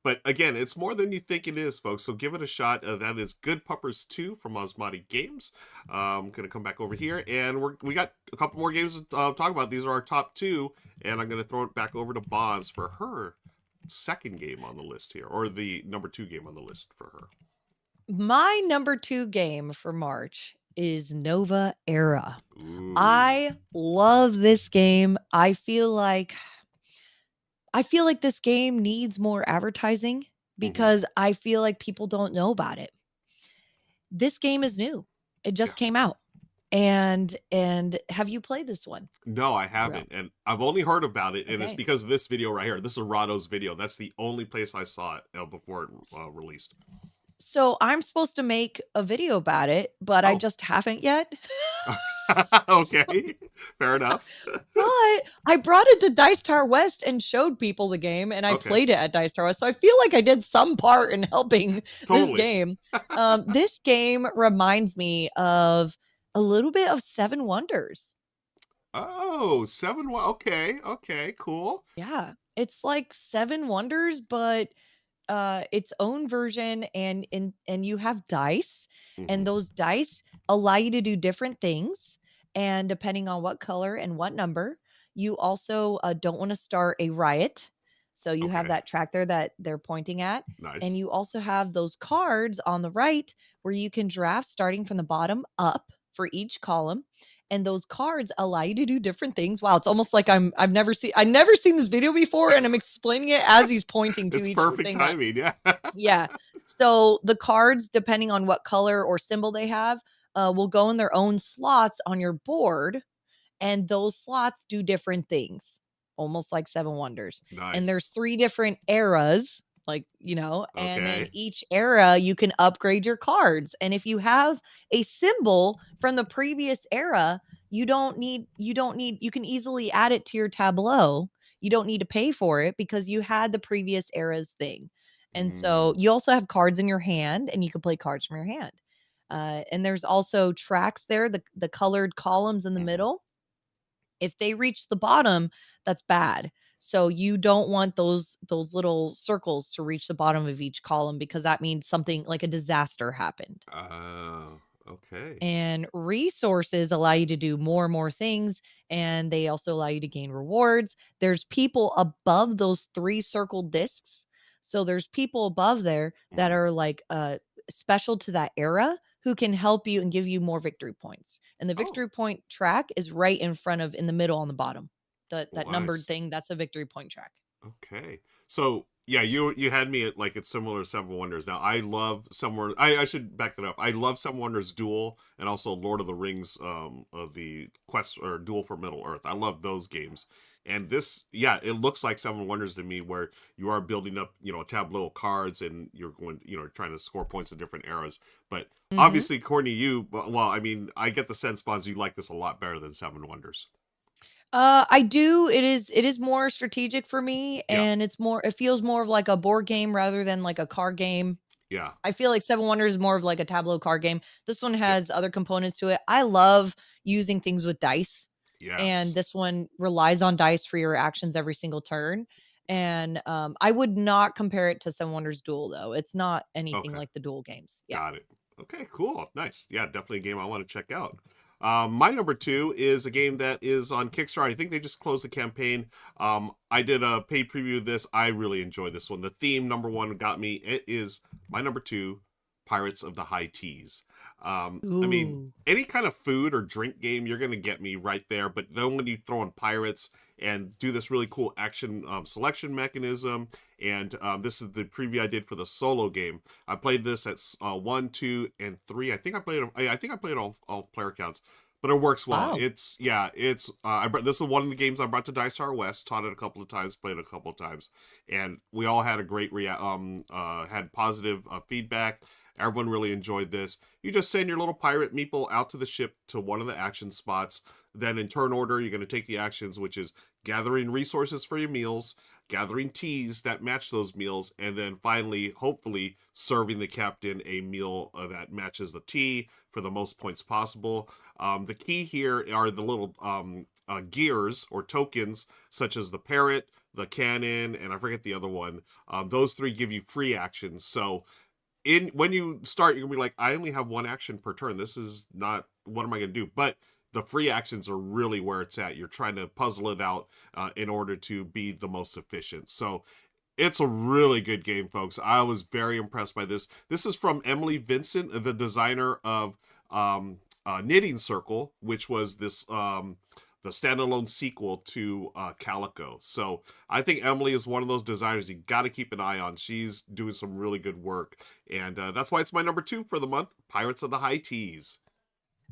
But again, it's more than you think it is, folks. So give it a shot. That is Good Puppers 2 from Osmotic Games. I'm gonna come back over here, and we got a couple more games to talk about. These are our top two, and I'm gonna throw it back over to Bonds for her second game on the list here, or the number two game on the list for her. My number 2 game for March is Nova Era. Ooh. I love this game. I feel like this game needs more advertising Hmm. because I feel like people don't know about it. This game is new. It Yeah. just came out. And have you played this one? No, I Real. haven't, and I've only heard about it, and it's Okay. because of this video right here. This is Rado's video. That's the only place I saw it before it S released. so I'm supposed to make a video about it, but I Oh, just haven't yet. okay, fair enough. But I brought it to Dice Tower West and showed people the game, and I Okay, played it at Dice Tower West, so I feel like I did some part in helping this totally. game. This game reminds me of a little bit of Seven Wonders. Oh, seven. Okay, okay, cool. Yeah, it's like Seven Wonders, but its own version, and you have dice, and Hmm. those dice allow you to do different things, and depending on what color and what number, you also don't want to start a riot, so you have Okay, that track there that they're pointing at, and nice. you also have those cards on the right where you can draft starting from the bottom up for each column, and those cards allow you to do different things. Wow, it's almost like I've never seen this video before, and I'm explaining it as he's pointing to It's each perfect thing that. timing. Yeah. Yeah. So the cards, depending on what color or symbol they have, will go in their own slots on your board, and those slots do different things, almost like Seven Wonders. And there's Nice. 3 different eras, and then Okay. each era you can upgrade your cards. And if you have a symbol from the previous era, you don't need you can easily add it to your tableau. You don't need to pay for it because you had the previous era's thing. And so Mm, you also have cards in your hand, and you can play cards from your hand. And there's also tracks there, the colored columns in the mhm. middle. If they reach the bottom, that's bad. So you don't want those little circles to reach the bottom of each column because that means something like a disaster happened. Oh, okay. And resources allow you to do more and more things, and they also allow you to gain rewards. There's people above those 3 circled discs. So there's people above there that Mhm. are like special to that era who can help you and give you more victory points. And the Oh, victory point track is right in front of in the middle on the bottom. That numbered nice. thing, that's a victory point track. Okay. So yeah, you had me at like it's similar to Seven Wonders. Now I love Somewhere. I should back that up. I love Seven Wonders Duel and also Lord of the Rings. Of the Quest or Duel for Middle Earth. I love those games. And this, yeah, it looks like Seven Wonders to me, where you are building up, a tableau of cards, and you're going, trying to score points in different eras. But Mhm. obviously, according to you, well, I mean, I get the sense, Bonds, you like this a lot better than Seven Wonders. I do. It is more strategic for me, Yeah, and it feels more of like a board game rather than like a card game. yeah, I feel like Seven Wonders is more of like a tableau card game. This one yeah, has other components to it. I love using things with dice, and yes. this one relies on dice for your actions every single turn. And I would not compare it to Seven Wonders Duel though. It's not anything Okay. like the Duel games. Yeah. Got it. Okay, cool. Nice. Yeah, definitely a game I want to check out. My number two is a game that is on Kickstarter. I think they just closed the campaign. I did a paid preview of this. I really enjoyed this one. The theme, number one, got me. It is my number two, Pirates of the High Teas. I mean, Ooh. any kind of food or drink game, you're going to get me right there. But then when you throw in pirates and do this really cool action selection mechanism, and this is the preview I did for the solo game. I played this at 1, 2, and 3. I think I played. I think I played all player counts, but it works well. Wow. It's yeah. It's this is one of the games I brought to Dice Tower West. Taught it a couple of times, played it a couple of times, and we all had a great had positive feedback. Everyone really enjoyed this. You just send your little pirate meeple out to the ship to one of the action spots. Then in turn order, you're going to take the actions, which is gathering resources for your meals, gathering teas that match those meals, and then finally, hopefully, serving the captain a meal that matches the tea for the most points possible. The key here are the little gears or tokens, such as the parrot, the cannon, and I forget the other one. Those three give you free actions. So when you start, you're gonna be like, I only have one action per turn. This is not, what am I gonna do? But the free actions are really where it's at. You're trying to puzzle it out in order to be the most efficient. So it's a really good game, folks. I was very impressed by this. This is from Emily Vincent, the designer of Knitting Circle, which was this the standalone sequel to Calico. So I think Emily is one of those designers you got to keep an eye on. She's doing some really good work, and that's why it's my number two for the month. Pirates of the High Teas.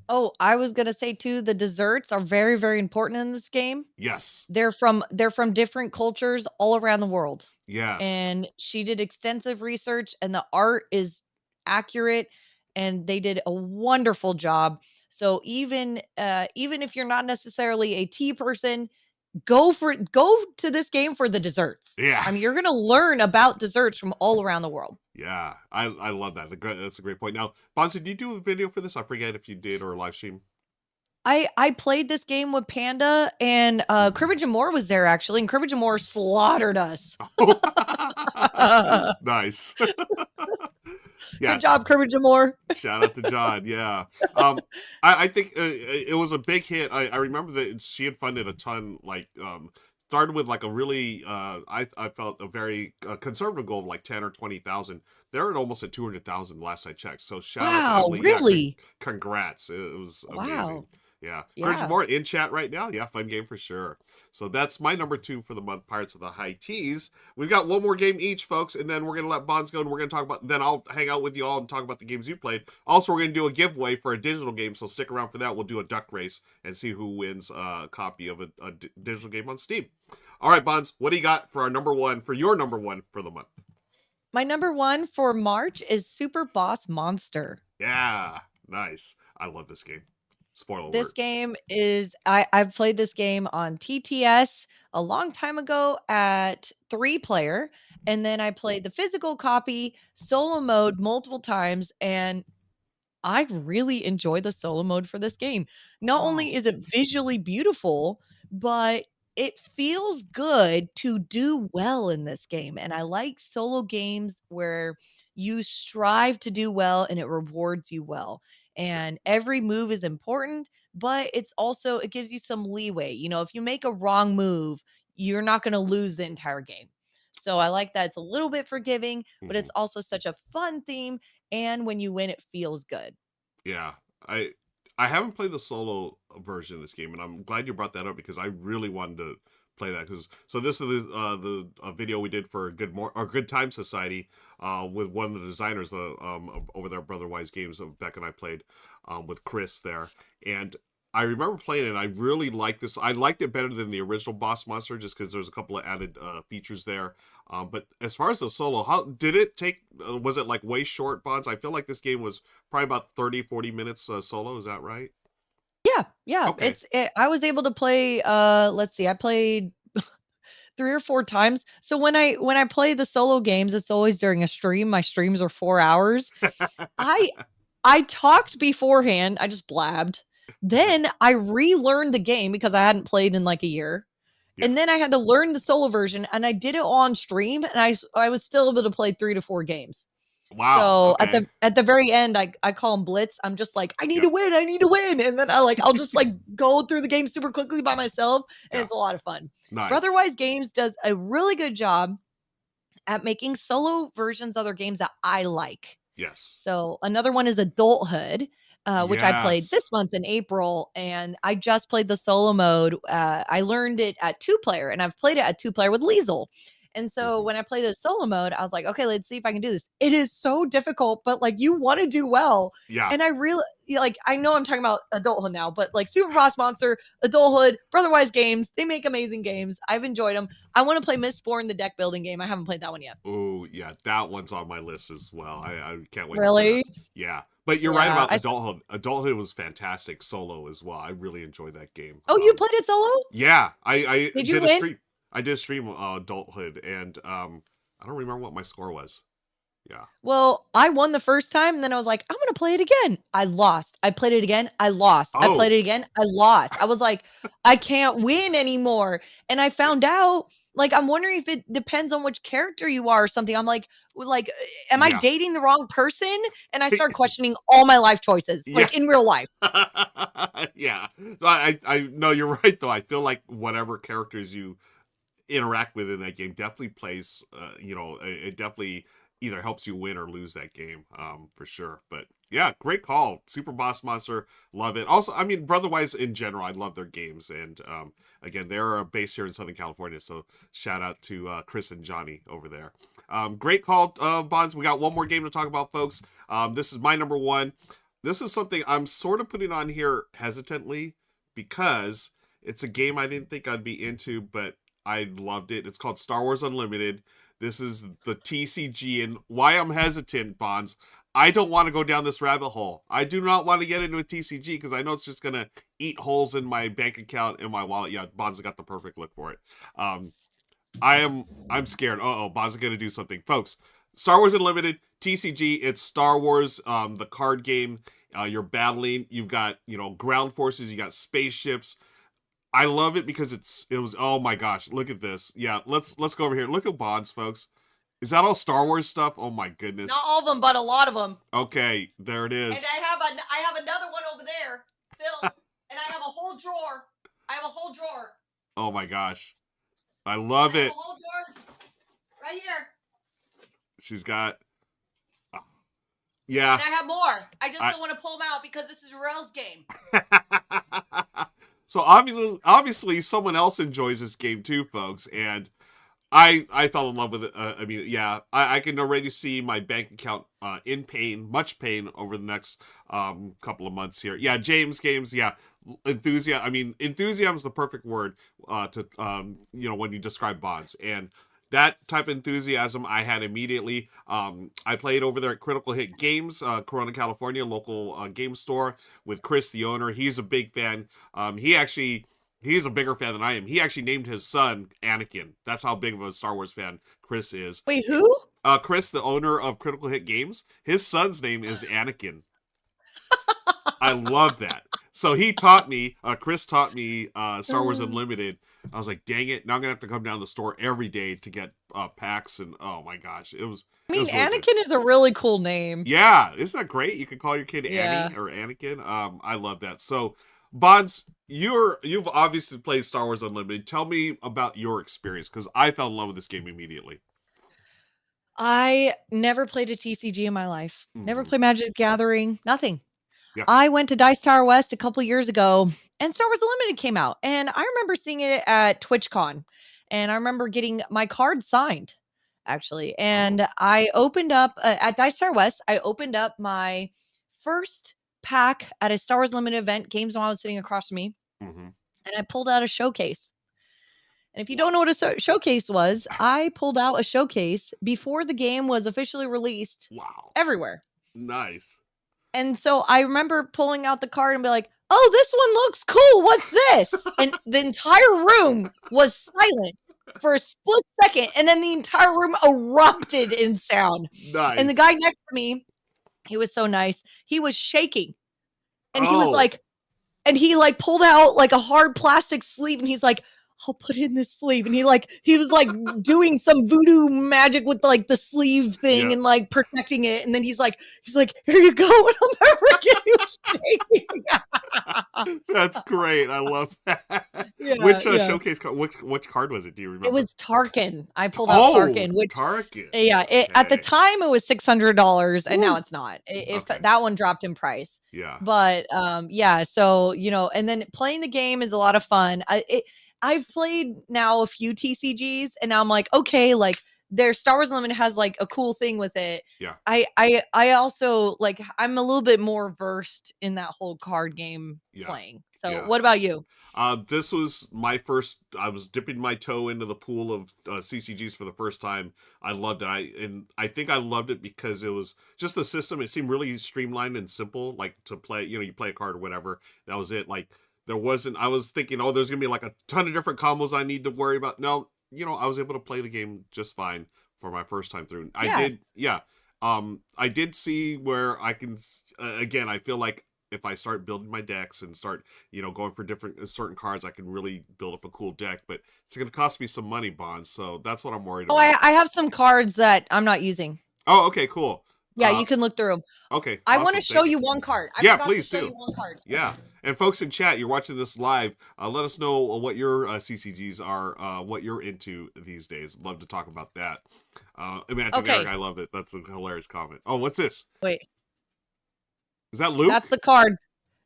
Oh, I was gonna say too, the desserts are very, very important in this game. Yes, They're from different cultures all around the world. yes, And she did extensive research and the art is accurate and they did a wonderful job. So even if you're not necessarily a tea person, go to this game for the desserts. yeah. I mean, you're going to learn about desserts from all around the world. Yeah, I love that. That's a great point. Now, Bonzi, did you do a video for this? I forget if you did or a live stream. I played this game with Panda and Mhm. Cribbage and Moore was there actually, and Cribbage and Moore slaughtered us. Nice. Yeah, Good job, Cribbage and Moore. shout out to John. Yeah. I think it was a big hit. I remember that she had funded a ton, like, started with like a really, I felt a very conservative goal of like 10 or 20,000. They're at almost at 200,000 last I checked. So shout out to Wow, Emily. Yeah. really? Congrats. It was amazing. Wow. Yeah. Courage Yeah. More in chat right now. Yeah. Fun game for sure. So that's my number two for the month, Pirates of the High Teas. We've got one more game each, folks, and then we're going to let Bonds go and we're going to talk about, then I'll hang out with you all and talk about the games you played. Also, we're going to do a giveaway for a digital game, so stick around for that. We'll do a duck race and see who wins a copy of a digital game on Steam. All right, Bonds, what do you got for our number one, for your number one for the month? My number 1 for March is Super Boss Monster. Yeah, nice. I love this game. Spoiler This alert. game is I've played this game on TTS a long time ago at 3 player, and then I played the physical copy solo mode multiple times, and I really enjoy the solo mode for this game. Not Oh. only is it visually beautiful, but it feels good to do well in this game. And I like solo games where you strive to do well and it rewards you well. Yeah. And every move is important, but it's also, it gives you some leeway. You know, if you make a wrong move, you're not going to lose the entire game. So I like that it's a little bit forgiving, but Mhm. it's also such a fun theme and when you win, it feels good. Yeah, I I haven't played the solo version of this game, and I'm glad you brought that up because I really wanted to play that. Because so this is the video we did for Good Time Society with one of the designers over there, Brother Wise Games. Beck and I played with Chris there, and I remember playing it. And I really liked this. I liked it better than the original Boss Monster just because there's a couple of added features there. But as far as the solo, how did it take? Was it like way short, Bonds? I feel like this game was probably about 30, 40 minutes solo. Is that right? Yeah, yeah, Okay. I was able to play, let's see, I played 3 or 4 times. So when I play the solo games, it's always during a stream. My streams are 4 hours. I I talked beforehand, I just blabbed. Yeah. Then I relearned the game because I hadn't played in, like, a year, Yeah. And then I had to learn the solo version, and I did it on stream, and I was still able to play 3 to 4 games. Wow. So Okay. at the very end, I call him Blitz. I'm just like, Yeah. I need to win, and then I'll just like go through the game super quickly by myself, and Yeah. it's a lot of fun. Nice. Brotherwise Games does a really good job at making solo versions of their games that I like. Yes. So another one is Adulthood, which I played Yes. this month in April, and I just played the solo mode. I learned it at 2 player, and I've played it at 2 player with Liesel. And so Mhm. when I played a solo mode, I was like, okay, let's see if I can do this. It is so difficult, but like you want to do well. Yeah. And I really like, I know I'm talking about adulthood now, but like Super Boss Monster, Adulthood, Brotherwise Games, they make amazing games. I've enjoyed them. I want to play Mistborn, the deck building game. I haven't played that one yet. Oh, yeah, that one's on my list as well. I can't wait to play that. Really? Yeah, but you're right Yeah. about adulthood. Adulthood was fantastic solo as well. I really enjoyed that game. Oh, you played it solo? Yeah, I Did you did a win? stream. I did a stream adulthood, and I don't remember what my score was. Yeah. Well, I won the first time, and then I was like, "I'm gonna play it again." I lost. I played it again. I lost. I played Oh. it again. I lost. I was like, "I can't win anymore." And I Yeah. found out, like, I'm wondering if it depends on which character you are or something. I'm like, am I Yeah. dating the wrong person? And I start questioning all my life choices, Yeah. like in real life. Yeah. I know you're right though. I feel like whatever characters you interact with in that game definitely plays it definitely either helps you win or lose that game, for sure. But yeah, great call. Super Boss Monster, love it. Also, I mean, Brotherwise in general, I love their games. And again, they're based here in Southern California, so shout out to Chris and Johnny over there. Great call, Bonds. We got one more game to talk about, folks. This is my number one. This is something I'm sort of putting on here hesitantly because it's a game I didn't think I'd be into, but I loved it. It's called Star Wars Unlimited. This is the TCG, and why I'm hesitant, Bonds. I don't want to go down this rabbit hole. I do not want to get into a TCG because I know it's just gonna eat holes in my bank account and my wallet. Yeah, Bonds got the perfect look for it. Um, I'm scared. Oh, Bonds is gonna do something, folks. Star Wars Unlimited TCG. It's Star Wars, the card game. You're battling. You've got ground forces. You got spaceships. I love it because it was, oh my gosh, look at this. Yeah, let's go over here. Look at Bonds, folks. Is that all Star Wars stuff? Oh my goodness. Not all of them, but a lot of them. Okay, there it is. And I have another one over there, Phil, and I have a whole drawer. I have a whole drawer. Oh my gosh. I love I have it. a whole drawer right here. She's got yeah. And I have more. I just don't want to pull them out because this is Rell's game. So obviously someone else enjoys this game too, folks, and I fell in love with it. I mean, yeah, I can already see my bank account in pain, much pain over the next couple of months here. Yeah, James Games, yeah, enthusiasm. I mean, enthusiasm is the perfect word to when you describe Bonds, and that type of enthusiasm I had immediately. I played over there at Critical Hit Games, Corona, California, local game store with Chris, the owner. He's a big fan. He's a bigger fan than I am. He actually named his son Anakin. That's how big of a Star Wars fan Chris is. Wait, who? Chris, the owner of Critical Hit Games, his son's name is Anakin. I love that. So he taught me, Chris taught me Star Wars Unlimited. I was like, dang it, now I'm going to have to come down to the store every day to get packs. And oh my gosh, it was really Anakin good. is a really cool name. Yeah, isn't that great? You can call your kid Annie or Anakin. I love that. So, Bonds, you've obviously played Star Wars Unlimited. Tell me about your experience, because I fell in love with this game immediately. I never played a TCG in my life. Never Mm-hmm. played Magic the Gathering, nothing. Yeah. I went to Dice Tower West a couple years ago and Star Wars Unlimited came out. And I remember seeing it at TwitchCon. And I remember getting my card signed, actually. And I opened up at Dice Tower West, I opened up my first pack at a Star Wars Unlimited event, Games While I was sitting across from me. Mm-hmm. And I pulled out a showcase. And if you don't know what a showcase was, I pulled out a showcase before the game was officially released Wow. everywhere. Nice. And so I remember pulling out the card and be like, "Oh, this one looks cool. What's this?" And the entire room was silent for a split second, and then the entire room erupted in sound. Nice. And the guy next to me, he was so nice. He was shaking. And he was like, and he like pulled out like a hard plastic sleeve and he's like, I'll put in this sleeve. And he was like doing some voodoo magic with like the sleeve thing Yeah. and like protecting it. And then he's like, here you go. And I'll never get you shaking. That's great. I love that. Yeah, Which yeah. showcase card? Which card was it? Do you It remember? was Tarkin. I pulled out Oh, Tarkin, which Tarkin. yeah, at the Okay. time it was $600 and now Woo. it's not. If Okay. that one dropped in price. Yeah. But yeah, so and then playing the game is a lot of fun. I've played now a few TCGs and now I'm like, okay, like their Star Wars Unlimited has like a cool thing with it. Yeah. I also like I'm a little bit more versed in that whole card game Yeah. playing. So Yeah. what about you? This was my first. I was dipping my toe into the pool of CCGs for the first time. I loved it. I think I loved it because it was just the system. It seemed really streamlined and simple, like to play. You play a card or whatever. That was it. Like there wasn't. I was thinking, oh, there's gonna be like a ton of different combos I need to worry about. No, I was able to play the game just fine for my first time through. I Yeah. did, yeah. I did see where I can. Again, I feel like if I start building my decks and start going for different certain cards, I can really build up a cool deck, but it's going to cost me some money, Bonds, so that's what I'm worried Oh, about. I have some cards that I'm not using. Oh, okay, cool. Yeah, you can look through them. Okay, I want to awesome, show thank you. you one card. I Yeah, forgot to please show do. you one card. Yeah, and folks in chat, you're watching this live, let us know what your CCGs are, what you're into these days. Love to talk about that. Imaginary, Okay. I love it. That's a hilarious comment. Oh, what's this? Wait. Is that Luke? That's the card.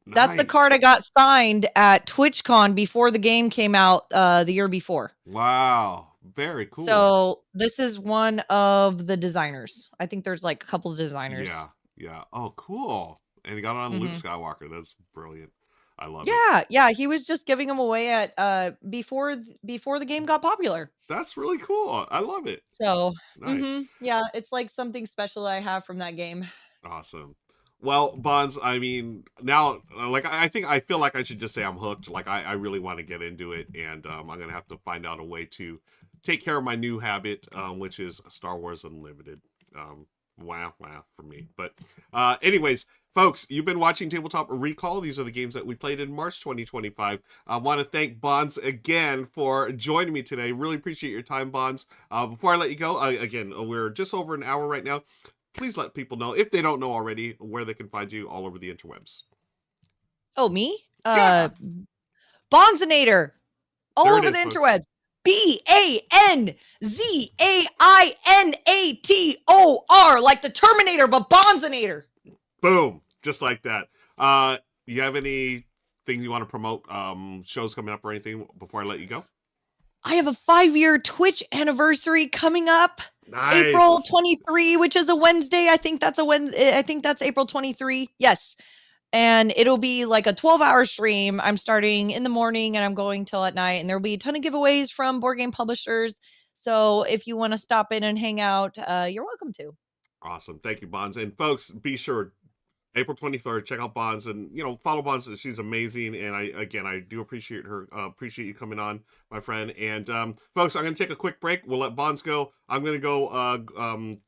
That's the card Nice. I got signed at TwitchCon before the game came out the year before. Wow, very cool. So this is one of the designers. I think there's like a couple of designers. Yeah, yeah. Oh, cool. And he got it on Luke Mhm. Skywalker. That's brilliant. I love it. Yeah, yeah. He was just giving them away at before the game got popular. That's really cool. I love it. So Nice. yeah, it's like something special I have from that game. Awesome. Well, Bonds, I mean, now, like, I feel like I should just say I'm hooked. Like, I really want to get into it, and I'm going to have to find out a way to take care of my new habit, which is Star Wars Unlimited. Wow, for me. But, anyways, folks, you've been watching Tabletop Recall. These are the games that we played in March 2025. I want to thank Bonds again for joining me today. Really appreciate your time, Bonds. Before I let you go, again, we're just over an hour right now. Please let people know, if they don't know already, where they can find you all over the interwebs. Oh, me? Yeah. Banzainator. All There it over is, the folks. interwebs. Banzainator, like the Terminator, but Banzainator. Boom. Just like that. You have any things you want to promote, shows coming up or anything before I let you go? I have a 5-year Twitch anniversary coming up. Nice. April 23, which is a Wednesday. I think that's April 23. Yes. And it'll be like a 12-hour stream. I'm starting in the morning and I'm going till at night. And there'll be a ton of giveaways from board game publishers. So if you want to stop in and hang out, you're welcome to. Awesome. Thank you, Bonds. And folks, be sure, April 23rd, check out Bonds and, follow Bonds. She's amazing. And I do appreciate her, appreciate you coming on, my friend. And, folks, I'm going to take a quick break. We'll let Bonds go. I'm going to go,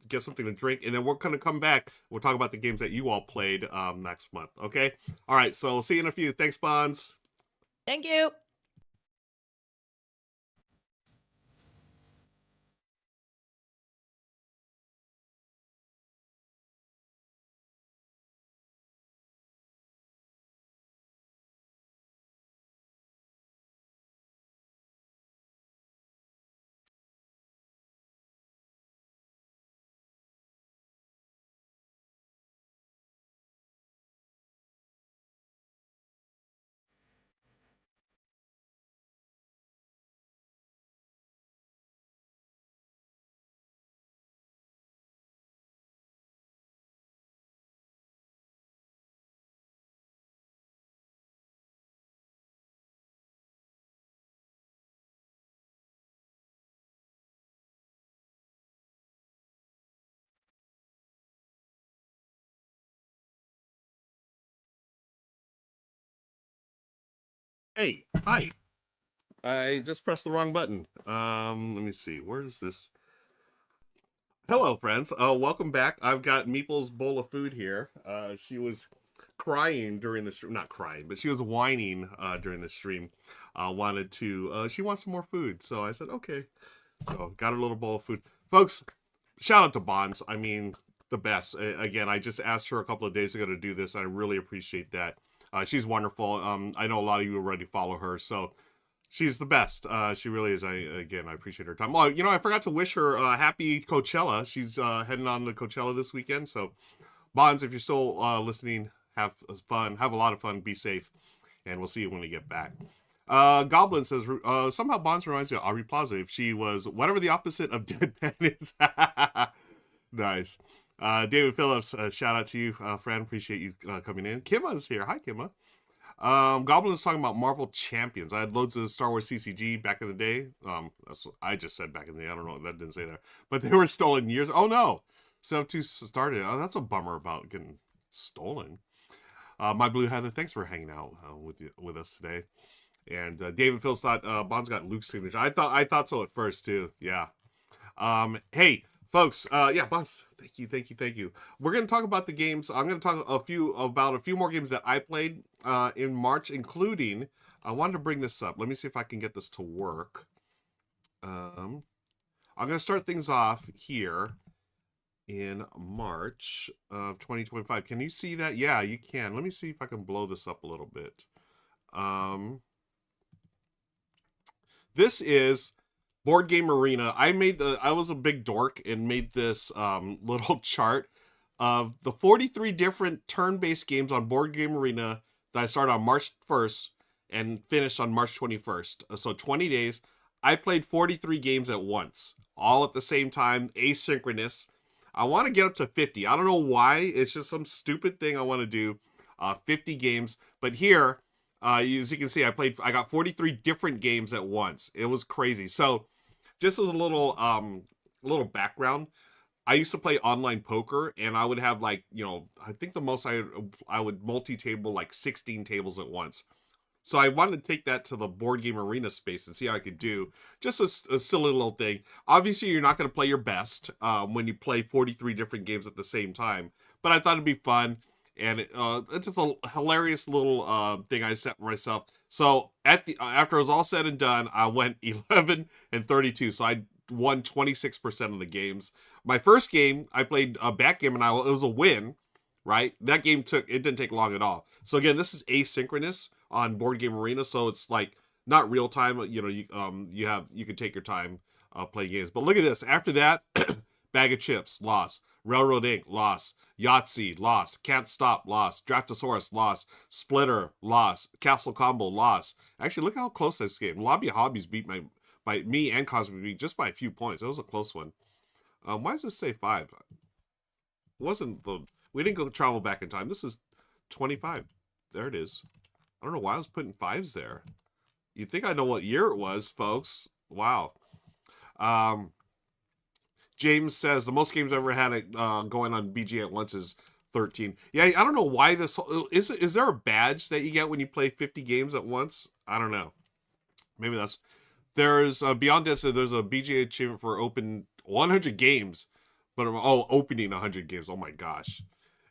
get something to drink, and then we're going to come back. We'll talk about the games that you all played, next month. Okay. All right. So see you in a few. Thanks, Bonds. Thank you. Hey, hi. I just pressed the wrong button. Let me see. Where's this? Hello, friends. Welcome back. I've got Meeple's bowl of food here. She was crying during the stream. Not crying, but she was whining during the stream. wanted to, she wants some more food. So I said, okay. So got her a little bowl of food. Folks, shout out to Bonds. I mean, the best. Again, I just asked her a couple of days ago to do this. And I really appreciate that. She's wonderful. I know a lot of you already follow her. So she's the best. She really is. I appreciate her time. Oh, I forgot to wish her happy Coachella. She's heading on to Coachella this weekend. So Bonds, if you're still listening, have fun. Have a lot of fun. Be safe. And we'll see you when we get back. Goblin says, somehow Bonds reminds me of Aubrey Plaza if she was whatever the opposite of Deadpan is. Nice. David Phillips, shout out to you, friend. Appreciate you coming in. Kimma's here. Hi, Kimma. Goblin is talking about Marvel Champions. I had loads of Star Wars CCG back in the day. That's what I just said back in the day. I don't know. That didn't say that. But they were stolen years. Oh, no. Step 2 started. Oh, that's a bummer about getting stolen. My Blue Heather, thanks for hanging out with us today. And David Phillips thought Bond's got Luke's signature. I thought so at first too. Yeah. Hey, folks. Yeah, Bonds. Thank you. We're gonna talk about the games. I'm gonna talk about a few more games that I played in March, including. I wanted to bring this up. Let me see if I can get this to work. I'm gonna start things off here in March of 2025. Can you see that? Yeah, you can. Let me see if I can blow this up a little bit. This is Board Game Arena. I was a big dork and made this little chart of the 43 different turn-based games on Board Game Arena that I started on March 1st and finished on March 21st. So 20 days. I played 43 games at once, all at the same time, asynchronous. I want to get up to 50. I don't know why. It's just some stupid thing I want to do. 50 games. But here, as you can see, I got 43 different games at once. It was crazy. So, just as a little background, I used to play online poker, and I would have I think the most I would multi-table like 16 tables at once. So I wanted to take that to the Board Game Arena space and see how I could do. Just a silly little thing. Obviously, you're not going to play your best when you play 43 different games at the same time. But I thought it'd be fun. And it's just a hilarious little thing I set for myself. So after it was all said and done, I went 11 and 32. So I won 26% of the games. My first game, I played a backgammon. It was a win, right? That game didn't take long at all. So again, this is asynchronous on Board Game Arena, so it's like not real time. You can take your time playing games. But look at this. After that, Bag of Chips, lost. Railroad Inc., lost. Yahtzee, lost. Can't Stop, lost. Draftosaurus, lost. Splitter, lost. Castle Combo, lost. Actually, look how close this game. Lobby of Hobbies beat by me and Cosmic beat just by a few points. It was a close one. Why does this say 5? We didn't go travel back in time. This is 25. There it is. I don't know why I was putting 5s there. You'd think I know what year it was, folks. Wow. James says the most games I've ever had going on BG at once is 13. Yeah, I don't know why this is there a badge that you get when you play 50 games at once? I don't know. Maybe there's beyond this. There's a BGA achievement for open 100 games, but opening 100 games. Oh my gosh.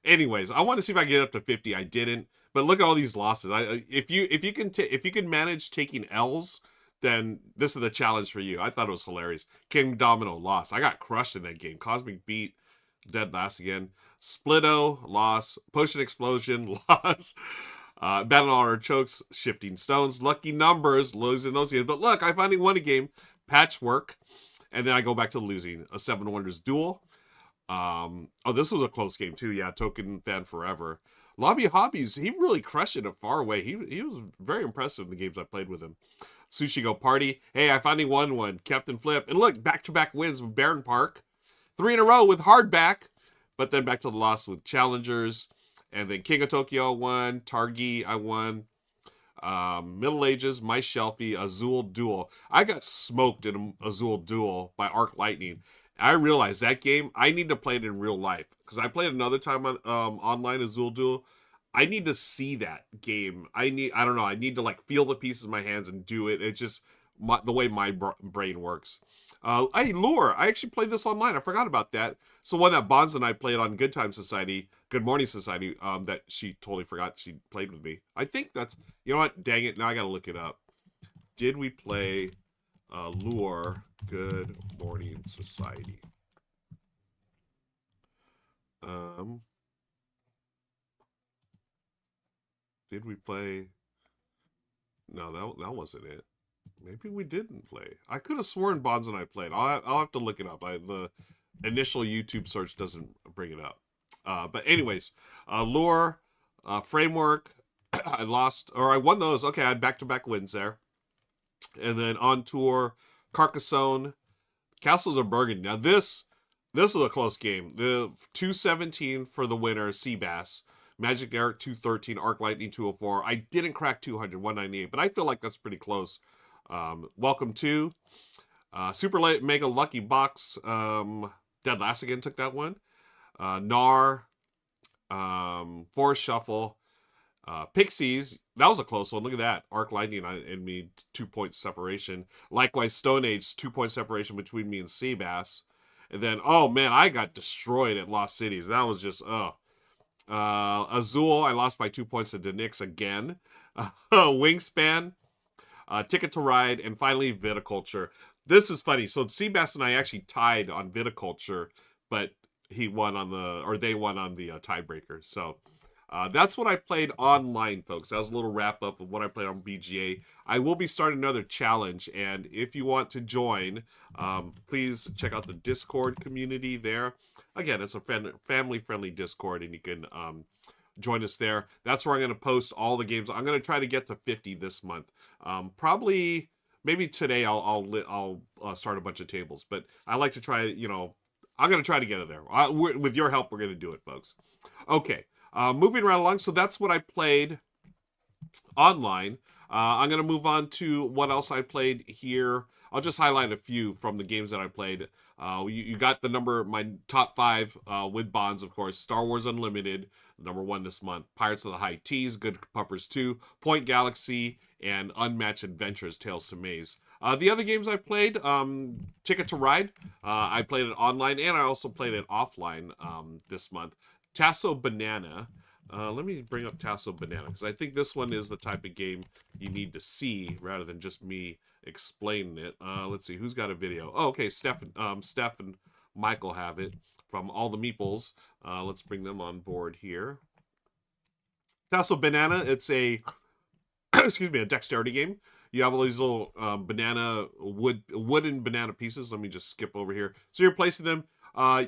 Anyways, I want to see if I can get up to 50. I didn't, but look at all these losses. If you can manage taking L's, then this is the challenge for you. I thought it was hilarious. King Domino lost. I got crushed in that game. Cosmic beat dead last again. Splitto lost. Potion Explosion lost. Battle Artichokes, Shifting Stones, Lucky Numbers, losing those games. But look, I finally won a game. Patchwork. And then I go back to losing. A Seven Wonders Duel. This was a close game too. Yeah, Token Fan Forever. Lobby Hobbies, he really crushed it at Far Away. He was very impressive in the games I played with him. Sushi Go Party. Hey, I finally won one. Captain Flip. And look, back-to-back wins with Baron Park. 3 in a row with Hardback. But then back to the loss with Challengers. And then King of Tokyo I won. Targi I won. Middle Ages, My Shelfie, Azul Duel. I got smoked in Azul Duel by Arc Lightning. I realized that game, I need to play it in real life. Because I played another time on online Azul Duel. I need to see that game. I don't know. I need to feel the pieces in my hands and do it. It's just the way my brain works. Hey, Lure, I actually played this online. I forgot about that. So one that Bonds and I played on Good Morning Society, that she totally forgot she played with me. I think that's, you know what? Dang it. Now I got to look it up. did we play Lure Good Morning Society? Did we play? No, that wasn't it. Maybe we didn't play. I could have sworn Bonds and I played. I'll have to look it up. The initial YouTube search doesn't bring it up. But anyways, Lure, Framework, I lost, or I won those. Okay, I had back-to-back wins there. And then On Tour, Carcassonne, Castles of Burgundy. Now this was a close game. The 217 for the winner, Seabass. Magic Eric 213, Arc Lightning 204. I didn't crack 200, 198, but I feel like that's pretty close. Welcome to Super Late Mega Lucky Box. Dead Last again took that one. Nar, Forest Shuffle, Pixies. That was a close one. Look at that. Arc Lightning and me, 2-point separation. Likewise, Stone Age, 2-point separation between me and Seabass. And then, oh man, I got destroyed at Lost Cities. That was just, Azul, I lost by 2 points to Denix again. Wingspan, Ticket to Ride, and finally Viticulture. This is funny. So Seabass and I actually tied on Viticulture, but they won on the tiebreaker. So that's what I played online, folks. That was a little wrap up of what I played on BGA. I will be starting another challenge, and if you want to join, please check out the Discord community there. Again, it's a family-friendly Discord, and you can join us there. That's where I'm going to post all the games. I'm going to try to get to 50 this month. Probably, maybe today I'll start a bunch of tables, but I like to try. I'm going to try to get it there. With your help, we're going to do it, folks. Okay. Moving right along, so that's what I played online. I'm going to move on to what else I played here. I'll just highlight a few from the games that I played. You got my top 5 with Bonds, of course. Star Wars Unlimited, number 1 this month. Pirates of the High Seas, Good Puppers 2, Point Galaxy, and Unmatched Adventures, Tales to Maze. The other games I played, Ticket to Ride. I played it online, and I also played it offline this month. Tasso Banana. Let me bring up Tasso Banana, because I think this one is the type of game you need to see rather than just me explaining it. Let's see, who's got a video? Oh, okay, Steph and Michael have it from All the Meeples. Let's bring them on board here. Tasso Banana, it's a a dexterity game. You have all these little wooden banana pieces. Let me just skip over here. So you're placing them.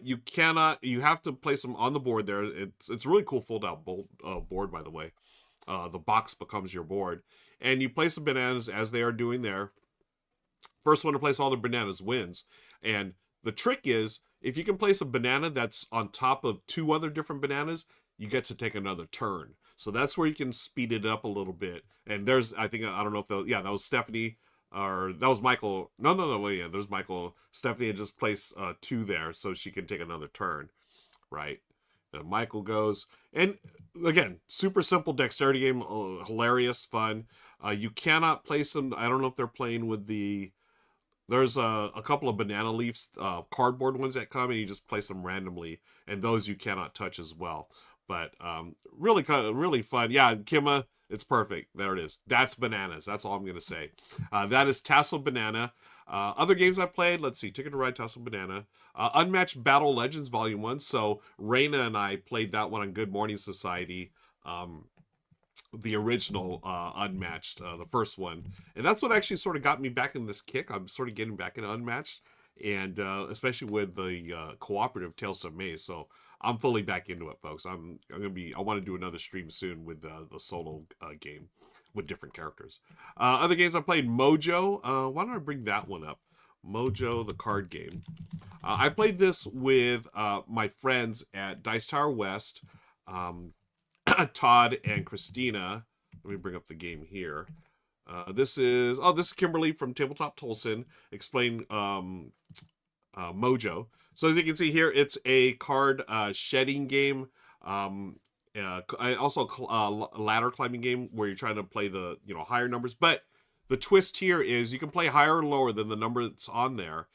You have to place them on the board there. It's a really cool fold-out board, by the way. The box becomes your board. And you place the bananas as they are doing there. First one to place all the bananas wins. And the trick is, if you can place a banana that's on top of 2 other different bananas, you get to take another turn. So that's where you can speed it up a little bit. And I don't know if that was Stephanie, or that was Michael. No, yeah, there's Michael. Stephanie had just placed 2 there, so she can take another turn, right? And Michael goes, and again, super simple dexterity game, hilarious, fun. You cannot place them. I don't know if they're playing with there's a couple of banana leaves, cardboard ones that come, and you just place them randomly, and those you cannot touch as well. But really fun. Yeah, Kimma, it's perfect. There it is. That's bananas. That's all I'm going to say. That is Tassel Banana. Other games I played, let's see. Ticket to Ride, Tassel Banana. Unmatched Battle Legends Volume 1. So Raina and I played that one on Good Morning Society. The original Unmatched, the first one. And that's what actually sort of got me back in this kick. I'm sort of getting back into Unmatched. And especially with the cooperative Tales of Maze. So I'm fully back into it, folks. I want to do another stream soon with the solo game with different characters. Other games I played, Mojo. Why don't I bring that one up? Mojo, the card game. I played this with my friends at Dice Tower West, Todd and Christina. Let me bring up the game here. This is Kimberly from Tabletop Tolson. Explain Mojo. So as you can see here, it's a card shedding game. Also a ladder climbing game where you're trying to play the higher numbers. But the twist here is you can play higher or lower than the number that's on there.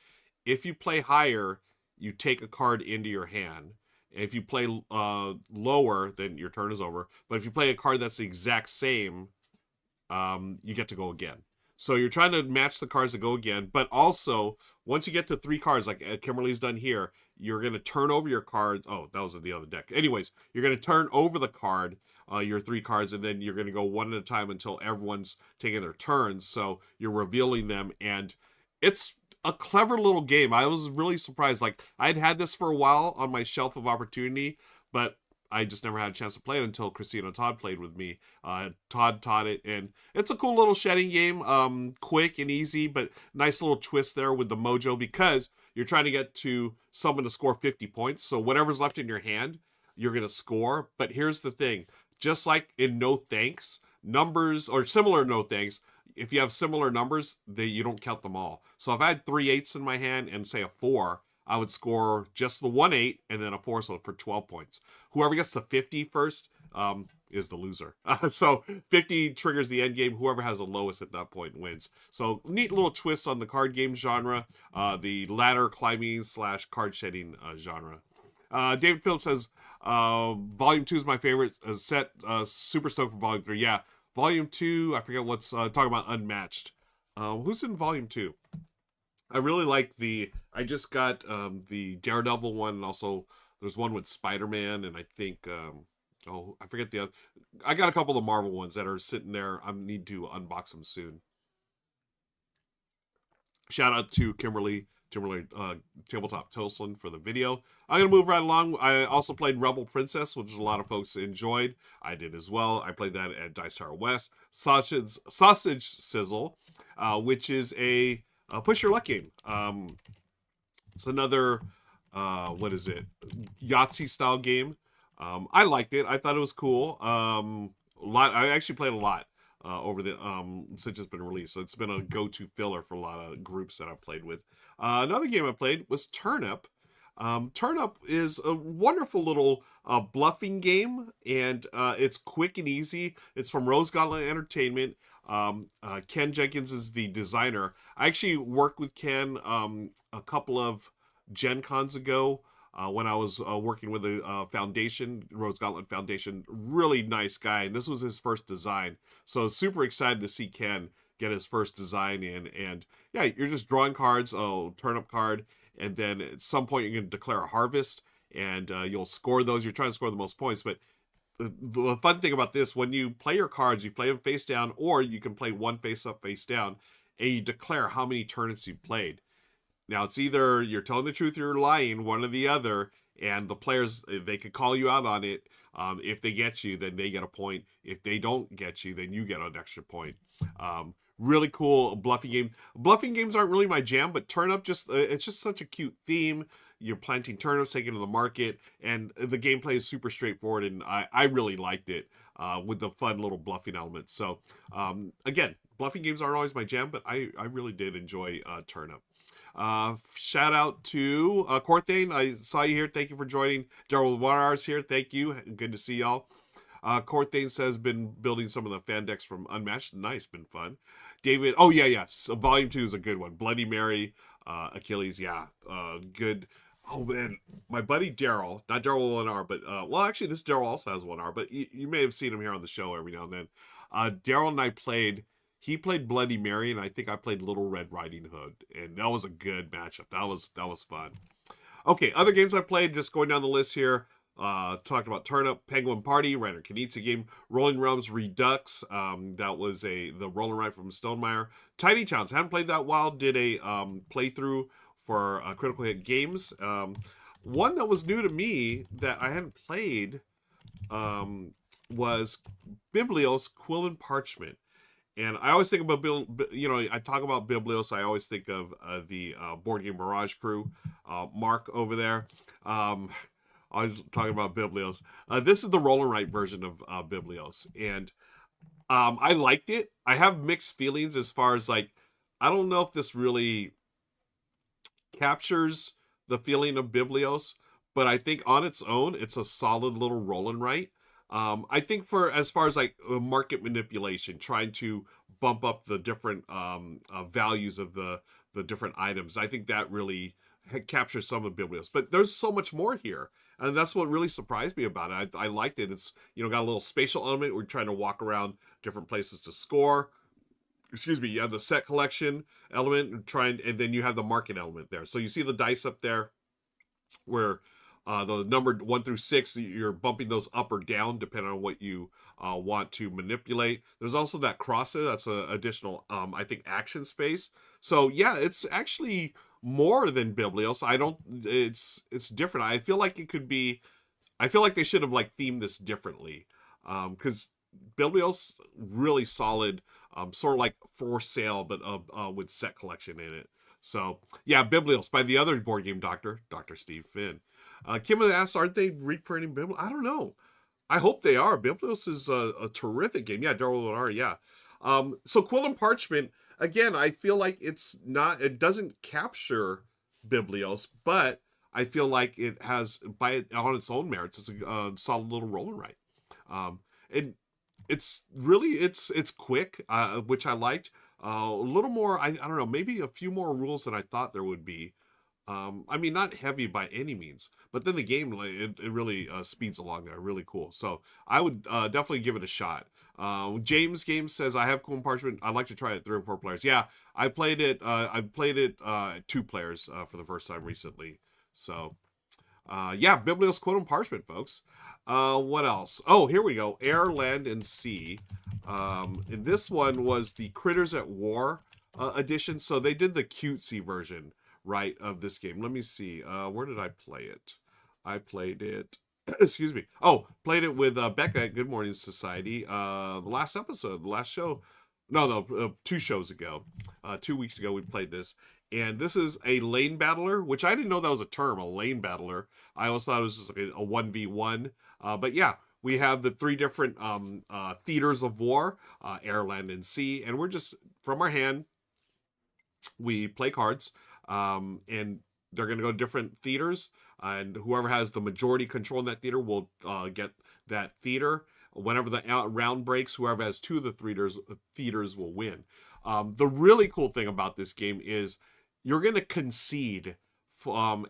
If you play higher, you take a card into your hand. If you play lower, then your turn is over. But if you play a card that's the exact same, you get to go again. So you're trying to match the cards that go again, but also once you get to 3 cards, like Kimberly's done here, you're going to turn over your cards. Oh, that was the other deck. Anyways, you're going to turn over the card, your 3 cards, and then you're going to go one at a time until everyone's taking their turns. So you're revealing them, and it's a clever little game. I was really surprised. Like, I'd had this for a while on my shelf of opportunity, but I just never had a chance to play it until Christina and Todd played with me. Todd taught it, and it's a cool little shedding game. Quick and easy, but nice little twist there with the mojo, because you're trying to get to someone to score 50 points. So whatever's left in your hand, you're going to score. But here's the thing. Just like in No Thanks, numbers, or similar No Thanks, if you have similar numbers, you don't count them all. So if I had 3 8s in my hand and say a 4, I would score just the 1 8 and then a 4, so for 12 points. Whoever gets to 50 first is the loser. So 50 triggers the end game. Whoever has the lowest at that point wins. So neat little twist on the card game genre, the ladder climbing / card shedding genre. David Phillips says, Volume 2 is my favorite set. Super stoked for Volume 3. Yeah, Volume 2, I forget what's talking about Unmatched. Who's in Volume 2? I really like I just got the Daredevil one, and also there's one with Spider-Man, and I think, I forget the other. I got a couple of Marvel ones that are sitting there. I need to unbox them soon. Shout out to Kimberly Tabletop Toastland for the video. I'm going to move right along. I also played Rebel Princess, which a lot of folks enjoyed. I did as well. I played that at Dice Tower West. Sausage Sizzle, which is a push your luck game. It's another, what is it? Yahtzee style game. I liked it. I thought it was cool. I actually played a lot over the since it's been released. So it's been a go-to filler for a lot of groups that I've played with. Another game I played was Turnip. Turnip is a wonderful little bluffing game, and it's quick and easy. It's from Rose Gauntlet Entertainment. Ken Jenkins is the designer. I actually worked with Ken a couple of Gen Cons ago when I was working with the foundation, Rose Gauntlet Foundation. Really nice guy, and this was his first design. So super excited to see Ken get his first design in. And yeah, you're just drawing cards, turnip card, and then at some point you're going to declare a harvest, and you'll score those. You're trying to score the most points, but the fun thing about this, when you play your cards, you play them face down, or you can play one face up, face down, and you declare how many turnips you've played. Now, it's either you're telling the truth or you're lying, one or the other, and the players, they could call you out on it. If they get you, then they get a point. If they don't get you, then you get an extra point. Really cool bluffing game. Bluffing games aren't really my jam, but Turnip, it's just such a cute theme. You're planting turnips, taking to the market, and the gameplay is super straightforward, and I really liked it with the fun little bluffing elements. So, again, bluffing games aren't always my jam, but I really did enjoy Turnip. Shout out to Corthane. I saw you here. Thank you for joining. Daryl with 1 hours here. Thank you. Good to see y'all. Corthane says, been building some of the fan decks from Unmatched. Nice, been fun. David, oh yeah. So Volume 2 is a good one. Bloody Mary, Achilles, yeah. Good. Oh man, my buddy Daryl, not Daryl with 1 hour, but well, actually, this Daryl also has 1 hour, but you may have seen him here on the show every now and then. Daryl and I played. He played Bloody Mary, and I think I played Little Red Riding Hood, and that was a good matchup. That was fun. Okay, other games I played, just going down the list here. Talked about Turnip, Penguin Party, Reiner Knizia game, Rolling Realms Redux. That was the Roll and Ride from Stonemeyer. Tiny Towns, haven't played that while. Did a playthrough for Critical Hit Games. One that was new to me that I hadn't played was Biblios Quill and Parchment. And I always think about I talk about Biblios. I always think of the Board Game Barrage crew, Mark over there. Always talking about Biblios. This is the roll and write version of Biblios, and I liked it. I have mixed feelings as far as I don't know if this really captures the feeling of Biblios, but I think on its own, it's a solid little roll and write. I think as far as market manipulation, trying to bump up the different values of the different items, I think that really captures some of Biblios. But there's so much more here, and that's what really surprised me about it. I liked it. It's got a little spatial element. We're trying to walk around different places to score. excuse me, you have the set collection element, and then you have the market element there. So you see the dice up there where the number 1 through 6, you're bumping those up or down depending on what you want to manipulate. There's also that crosser, that's an additional, I think, action space. So yeah, it's actually more than Biblios. I don't, it's different. I feel like it could be, I feel like they should have like themed this differently, because Biblios really solid, sort of like for sale, but with set collection in it. So yeah, Biblios by the other board game doctor, Dr. Steve Finn. Kim asks, aren't they reprinting Biblios? I don't know. I hope they are. Biblios is a terrific game. Yeah, Darwin Lennar, yeah. So Quill and Parchment, again, I feel like it's not, it doesn't capture Biblios, but I feel like it has, by it on its own merits, it's a solid little roll and write. And it's really it's quick, which I liked. A little more, I don't know, maybe a few more rules than I thought there would be. I mean, not heavy by any means, but then the game, like, it really speeds along there. Really cool. So I would definitely give it a shot. James Games says, I have Quill and Parchment. I'd like to try it 3 or 4 players. Yeah, I played it. I played it 2 players for the first time recently. So yeah, Biblios, Quill and Parchment, folks. What else? Oh, here we go. Air, Land, and Sea. And this one was the Critters at War edition. So they did the cutesy version, right, of this game. Let me see. Where did I play it? I played it. Excuse me. Oh, played it with Becca at Good Morning Society. The last episode, the last show. No, 2 shows ago. 2 weeks ago, we played this. And this is a lane battler, which I didn't know that was a term, a lane battler. I always thought it was just like a 1v1. But yeah, we have the 3 different theaters of war, air, land, and sea. And we're just, from our hand, we play cards. And they're going to go to different theaters. And whoever has the majority control in that theater will get that theater. Whenever the round breaks, whoever has 2 of the theaters will win. The really cool thing about this game is you're going to concede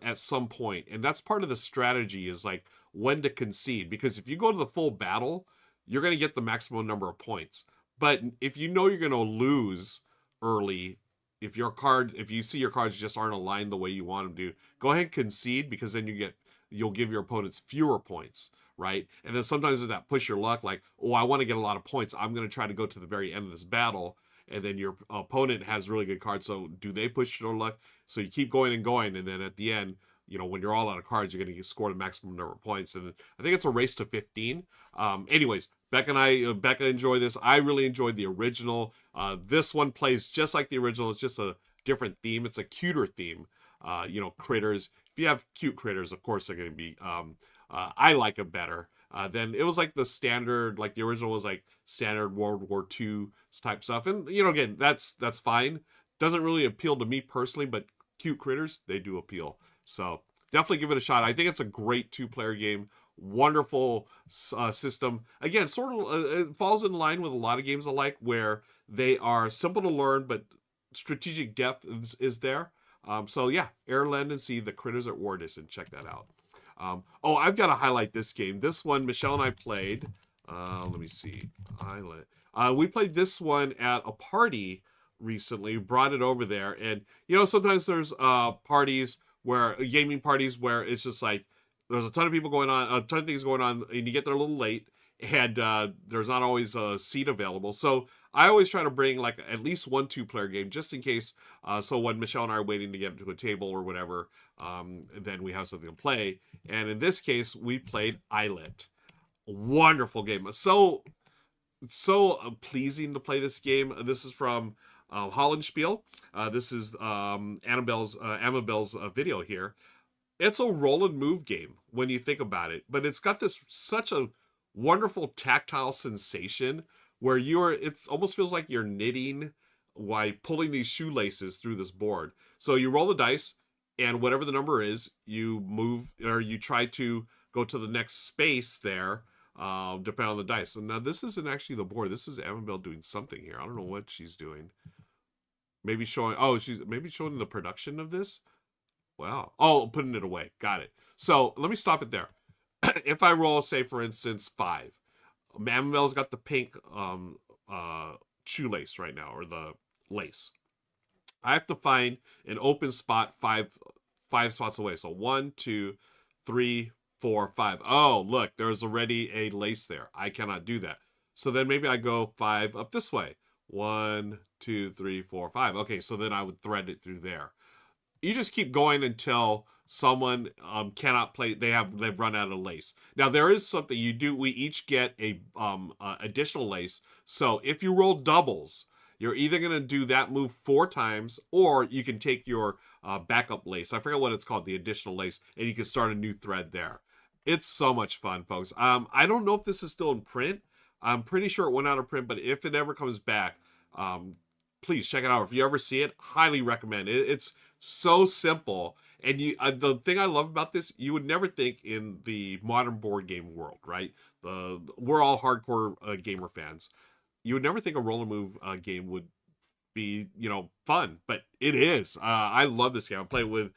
at some point, and that's part of the strategy, is like when to concede, because if you go to the full battle, you're going to get the maximum number of points. But if you know you're going to lose early, if you see your cards just aren't aligned the way you want them to, go ahead and concede, because then you'll give your opponents fewer points, right? And then sometimes with that push your luck, like, oh, I want to get a lot of points, I'm going to try to go to the very end of this battle, and then your opponent has really good cards, so do they push their luck? So you keep going and going, and then at the end, when you're all out of cards, you're going to score the maximum number of points. And I think it's a race to 15. Anyways, Becca enjoyed this. I really enjoyed the original. This one plays just like the original. It's just a different theme. It's a cuter theme. Critters. If you have cute critters, of course they're going to be. I like it better. Then it was like the standard, like the original was like standard World War II type stuff. And, again, that's fine. Doesn't really appeal to me personally, but cute critters, they do appeal. So definitely give it a shot. I think it's a great 2-player game. Wonderful system. Again, sort of it falls in line with a lot of games I like, where they are simple to learn, but strategic depth is there. So yeah, Air, Land, and Sea, the Critters at War Edition. Check that out. I've got to highlight this game. This one, Michelle and I played. Let me see. We played this one at a party recently. Brought it over there, and sometimes there's gaming parties where it's just like there's a ton of people going on, a ton of things going on, and you get there a little late, and there's not always a seat available. So I always try to bring like at least 1 2-player game just in case. So when Michelle and I are waiting to get to a table or whatever, then we have something to play. And in this case, we played Islet. Wonderful game. So pleasing to play this game. This is from Hollandspiel. This is Annabelle's video here. It's a roll and move game when you think about it, but it's got such a wonderful tactile sensation where it almost feels like you're knitting while pulling these shoelaces through this board. So you roll the dice, and whatever the number is, you move, or you try to go to the next space there, depending on the dice. So now this isn't actually the board. This is Annabelle doing something here. I don't know what she's doing. Maybe showing, she's maybe showing the production of this. Wow. Oh, putting it away. Got it. So let me stop it there. If I roll, say for instance, 5, Annabelle's got the pink shoelace right now, or the lace. I have to find an open spot five spots away. So 1, 2, 3, 4, 5. Oh, look, there's already a lace there. I cannot do that. So then maybe I go 5 up this way. 1, 2, 3, 4, 5. Okay, so then I would thread it through there. You just keep going until someone cannot play. They've run out of lace. Now there is something you do. We each get a additional lace. So if you roll doubles, you're either gonna do that move 4 times, or you can take your backup lace. I forget what it's called, the additional lace, and you can start a new thread there. It's so much fun, folks. I don't know if this is still in print. I'm pretty sure it went out of print, but if it ever comes back, please check it out. If you ever see it, highly recommend it. It's so simple. And the thing I love about this, you would never think in the modern board game world, right? We're all hardcore gamer fans. You would never think a roll and move game would be, fun, but it is. I love this game. I played with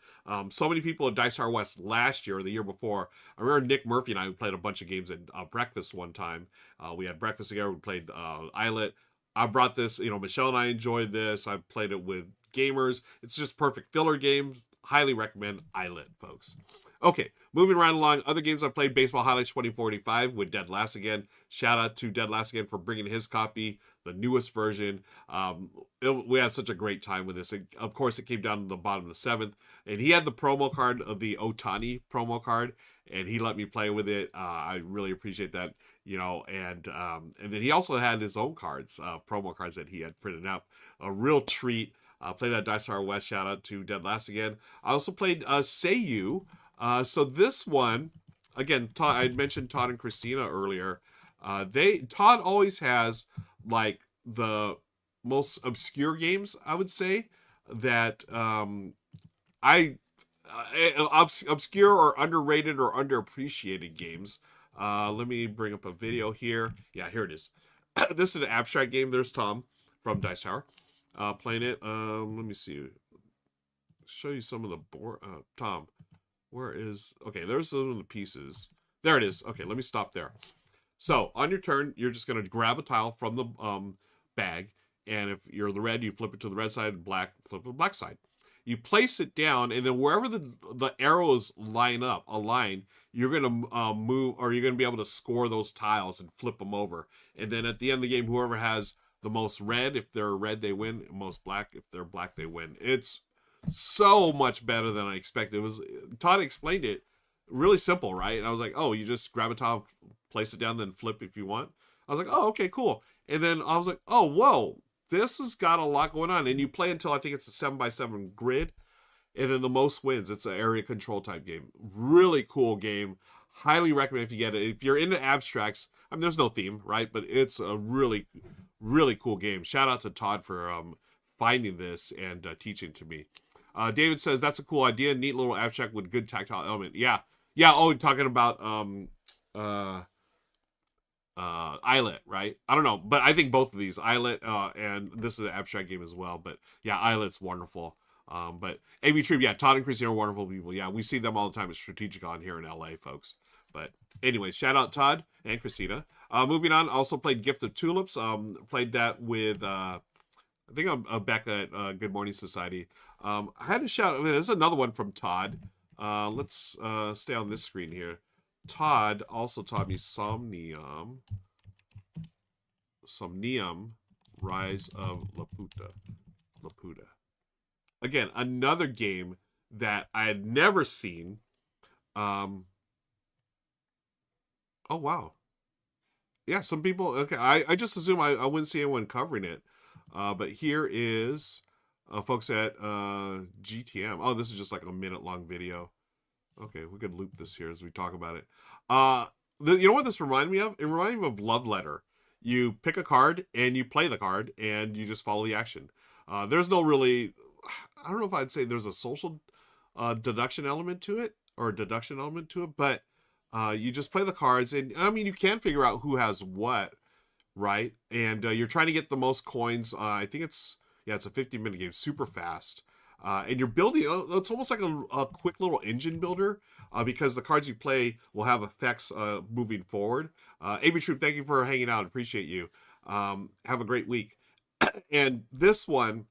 so many people at Dice Tower West last year or the year before. I remember Nick Murphy and I played a bunch of games at breakfast one time. We had breakfast together. We played Islet. I brought this, Michelle and I enjoyed this. I played it with gamers. It's just perfect filler game. Highly recommend Islet, folks. Okay, moving right along. Other games I played, Baseball Highlights 2045 with Dead Last Again. Shout out to Dead Last Again for bringing his copy, the newest version. We had such a great time with this. Of course, it came down to the bottom of the 7th, and he had the promo card of the Otani promo card, and he let me play with it. I really appreciate that, and then he also had his own cards, promo cards that he had printed out. A real treat. Played that Dice Tower West. Shout out to Dead Last Again. I also played Seiyu. So this one, again, I mentioned Todd and Christina earlier. Todd always has like the most obscure games, I would say, that obscure or underrated or underappreciated games. Let me bring up a video here. Yeah, here it is. This is an abstract game. There's Tom from Dice Tower playing it. Let me see. Show you some of the board. Tom, where is? Okay, there's some of the pieces. There it is. Okay, let me stop there. So on your turn, you're just gonna grab a tile from the bag, and if you're the red, you flip it to the red side. Black, flip to the black side. You place it down, and then wherever the arrows align, you're gonna move, or you're gonna be able to score those tiles and flip them over. And then at the end of the game, whoever has the most red, if they're red, they win. Most black, if they're black, they win. It's so much better than I expected. Todd explained it really simple, right? And I was like, oh, you just grab a tile, place it down, then flip if you want. I was like, oh, okay, cool. And then I was like, oh, whoa, this has got a lot going on. And you play until I think it's a 7x7 grid, and then the most wins. It's an area control type game. Really cool game. Highly recommend if you get it. If you're into abstracts, I mean, there's no theme, right? But it's a really, really cool game. Shout out to Todd for finding this and teaching to me. David says that's a cool idea. Neat little abstract with good tactile element. Yeah. Oh, talking about Islet, right? I don't know, but I think both of these, Islet and this is an abstract game as well. But yeah, Islet's wonderful. But AB Troop, yeah, Todd and Christina are wonderful people. Yeah, we see them all the time at Strategicon here in LA, folks. But anyways, shout out Todd and Christina. Moving on, also played Gift of Tulips. Played that with I think I'm back at Good Morning Society. I had to shout. There's another one from Todd. Let's stay on this screen here. Todd also taught me Somnium, Rise of Laputa. Again, another game that I had never seen. Oh wow. Yeah, some people. Okay, I just assume I wouldn't see anyone covering it. But here is folks at GTM. Oh, this is just like a minute-long video. Okay, we could loop this here as we talk about it. You know what this reminded me of? It reminded me of Love Letter. You pick a card and you play the card and you just follow the action. There's no really, I don't know if I'd say there's a social deduction element to it or a deduction element to it, but you just play the cards and I mean you can figure out who has what, right? And you're trying to get the most coins. I think it's a 50-minute game, super fast. And you're building, it's almost like a quick little engine builder because the cards you play will have effects moving forward. AB Troop, thank you for hanging out. Appreciate you. Have a great week. And this one,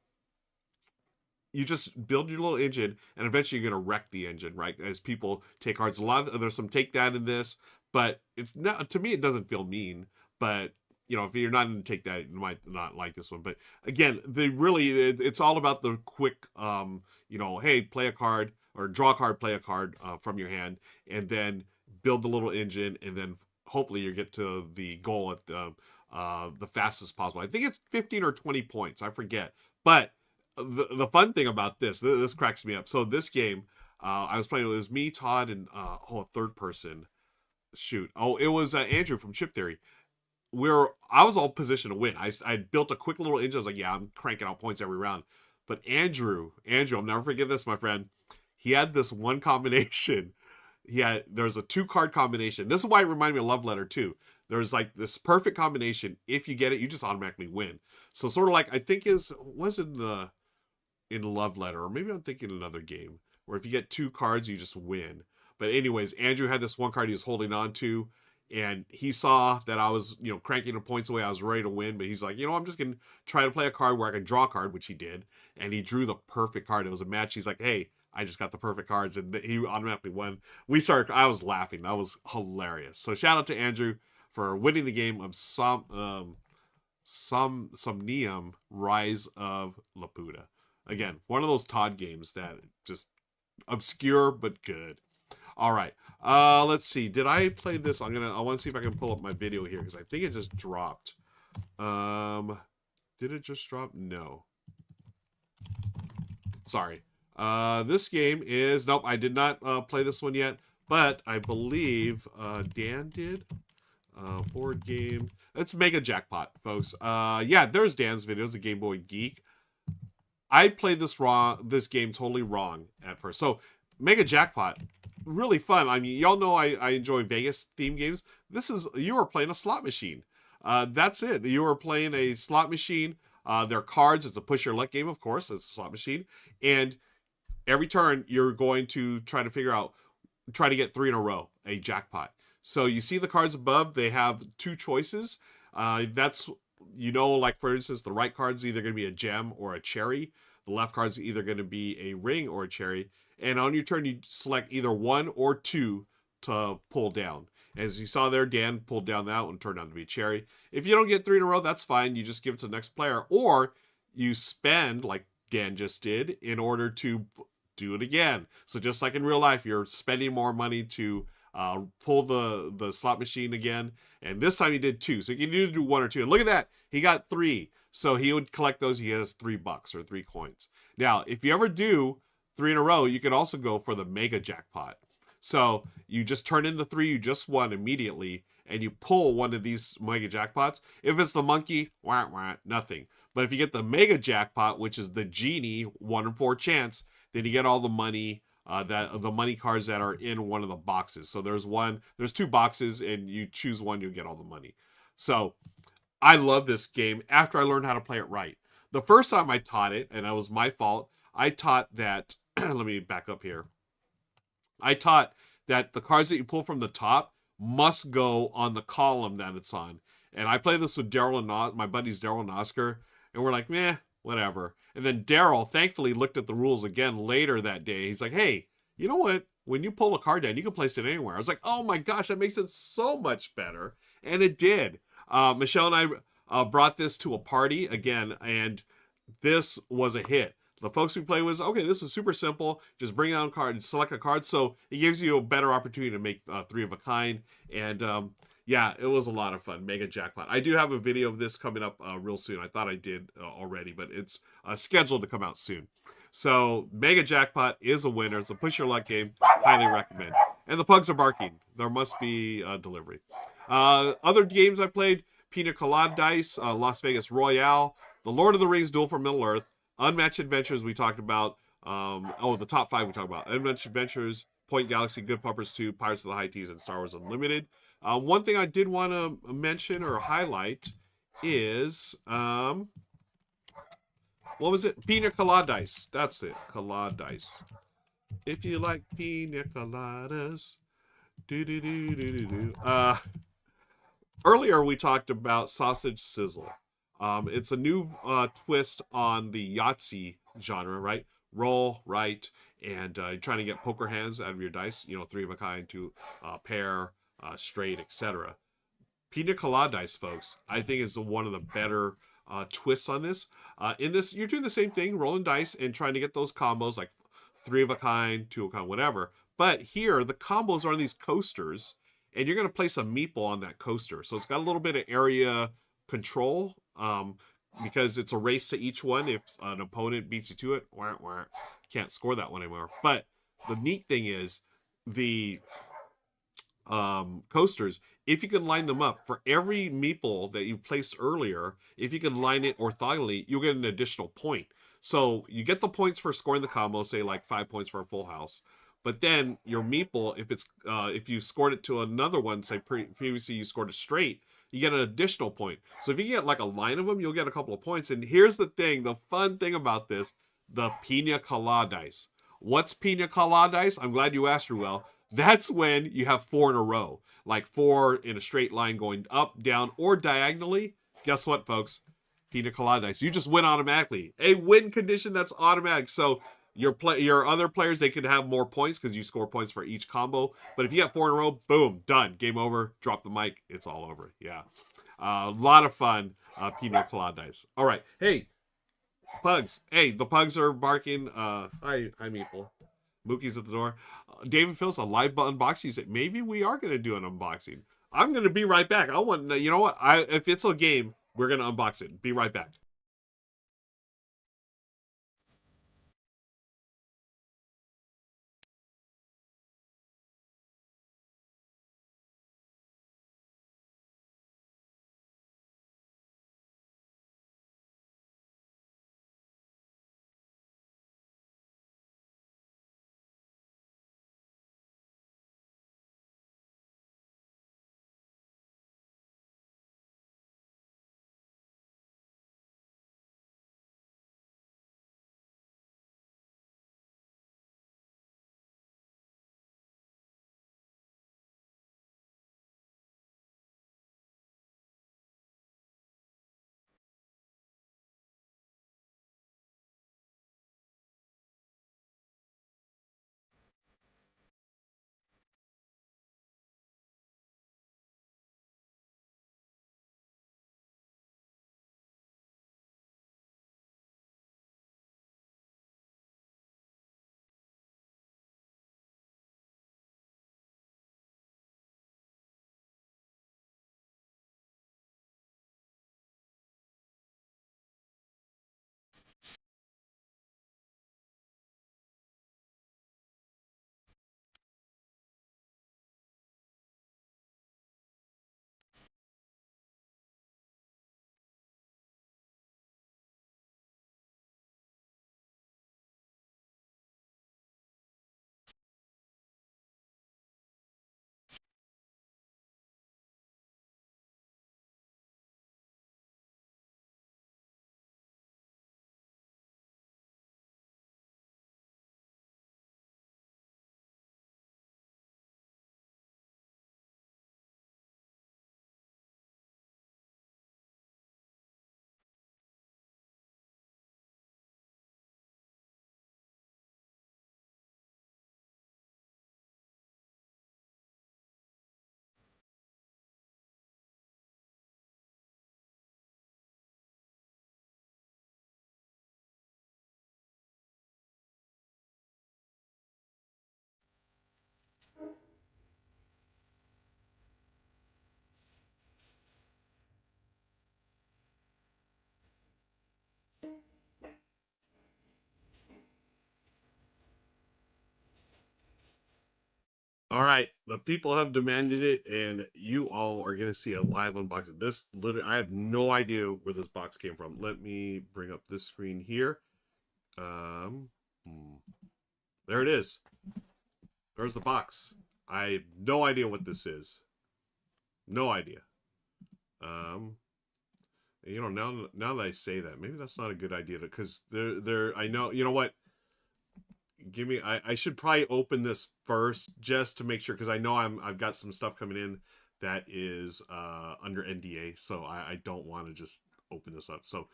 you just build your little engine, and eventually you're going to wreck the engine, right? As people take cards. There's some takedown in this, but it's not, to me, it doesn't feel mean. But if you're not going to take that, you might not like this one. But again, it's all about the quick, hey, play a card or draw a card, play a card from your hand, and then build the little engine, and then hopefully you get to the goal at the fastest possible. I think it's 15 or 20 points. I forget, but the fun thing about this cracks me up. So this game, I was playing, it was me, Todd, and a third person. Shoot. Oh, it was Andrew from Chip Theory. I was all positioned to win. I built a quick little engine. I was like, yeah, I'm cranking out points every round. But Andrew, I'll never forget this, my friend. He had this one combination. There's a 2-card combination. This is why it reminded me of Love Letter too. There's like this perfect combination. If you get it, you just automatically win. So sort of like, I think was in Love Letter, or maybe I'm thinking another game where if you get 2 cards, you just win. But anyways, Andrew had this one card he was holding on to, and he saw that I was, cranking the points away. I was ready to win, but he's like, I'm just going to try to play a card where I can draw a card, which he did. And he drew the perfect card. It was a match. He's like, hey, I just got the perfect cards, and he automatically won. I was laughing. That was hilarious. So shout out to Andrew for winning the game of Somnium Rise of Laputa. Again, one of those Todd games that just obscure but good. All right. Let's see. Did I play this? I want to see if I can pull up my video here because I think it just dropped. Did it just drop? No. Sorry. This game is, nope, I did not play this one yet, but I believe Dan did. Board game. It's Mega Jackpot, folks. Yeah, there's Dan's videos, the Game Boy Geek. I played this game totally wrong at first. So, Mega Jackpot, really fun. I mean, y'all know I enjoy Vegas theme games. You were playing a slot machine. That's it. You were playing a slot machine. There are cards. It's a push your luck game, of course. It's a slot machine. And every turn, you're going to try to get 3 in a row, a jackpot. So you see the cards above, they have 2 choices. That's, like for instance, the right card's either going to be a gem or a cherry. The left card's either going to be a ring or a cherry. And on your turn, you select either 1 or 2 to pull down. As you saw there, Dan pulled down that one, turned out to be a cherry. If you don't get 3 in a row, that's fine. You just give it to the next player. Or you spend, like Dan just did, in order to do it again. So just like in real life, you're spending more money to pull the slot machine again. And this time he did 2. So you can either do 1 or 2. And look at that. He got 3. So he would collect those. He has $3 or 3 coins. Now, if you ever do 3 in a row, you can also go for the Mega Jackpot. So you just turn in the 3 you just won immediately, and you pull one of these Mega Jackpots. If it's the monkey, wah, wah, nothing. But if you get the Mega Jackpot, which is the genie, 1 in 4 chance, then you get all the money, the money cards that are in one of the boxes. So there's 2 boxes, and you choose one, you'll get all the money. So I love this game after I learned how to play it right. The first time I taught it, and it was my fault, I taught that, let me back up here. I taught that the cards that you pull from the top must go on the column that it's on. And I played this with Daryl and my buddies Daryl and Oscar, and we're like, meh, whatever. And then Daryl thankfully looked at the rules again later that day. He's like, hey, you know what? When you pull a card down, you can place it anywhere. I was like, oh my gosh, that makes it so much better. And it did. Michelle and I brought this to a party again, and this was a hit. The folks we play with, okay, this is super simple. Just bring out a card and select a card. So it gives you a better opportunity to make 3 of a kind. And yeah, it was a lot of fun. Mega Jackpot. I do have a video of this coming up real soon. I thought I did already, but it's scheduled to come out soon. So Mega Jackpot is a winner. It's a push your luck game. Highly recommend. And the pugs are barking. There must be delivery. Other games I played, Pina Colada Dice, Las Vegas Royale, The Lord of the Rings Duel for Middle Earth, Unmatched Adventures we talked about. The top 5 we talked about. Unmatched Adventures, Point Galaxy, Good Puppers 2, Pirates of the High Seas, and Star Wars Unlimited. One thing I did want to mention or highlight is, what was it? Pina Colada Dice. That's it. Colada Dice. If you like pina coladas. Earlier we talked about Sausage Sizzle. It's a new twist on the Yahtzee genre, right? Roll, right, and trying to get poker hands out of your dice. You know, three of a kind to pair, straight, etc. Pina Colada dice, folks, I think is one of the better twists on this. In this, you're doing the same thing, rolling dice and trying to get those combos like three of a kind, two of a kind, whatever. But here, the combos are on these coasters, and you're going to place a meeple on that coaster. So it's got a little bit of area control because it's a race to each one. If an opponent beats you to it, wah, wah, can't score that one anymore. But the neat thing is the coasters, if you can line them up for every meeple that you placed earlier, if you can line it orthogonally, you'll get an additional point. So you get the points for scoring the combo, say like 5 points for a full house. But then your meeple, if you scored it to another one, say previously you scored it straight, you get an additional point. So if you get like a line of them, you'll get a couple of points. And here's the thing, the fun thing about this, the Pina Colada dice. What's Pina Colada dice? I'm glad you asked, Ruel. That's when you have four in a row, like four in a straight line going up, down, or diagonally. Guess what, folks? Pina Colada dice. You just win automatically. A win condition that's automatic. So your other players, they can have more points because you score points for each combo. But if you have four in a row, boom, done. Game over. Drop the mic. It's all over. Yeah. A lot of fun. Pina Colada dice. All right. Hey, pugs. Hey, the pugs are barking. Hi, Meeple. Mookie's at the door. David Phil's a live unboxing. You said maybe we are going to do an unboxing. I'm going to be right back. I want, you know what? If it's a game, we're going to unbox it. Be right back. All right, the people have demanded it, and you all are going to see a live unboxing. This literally, I have no idea where this box came from. Let me bring up this screen here. Um, hmm, there it is. There's the box. I have no idea what this is. No idea. Um, you know, now that I say that, maybe that's not a good idea because they're. I know. You know what? Give me. I should probably open this first just to make sure because I know I've got some stuff coming in that is under NDA, so I don't want to just open this up. So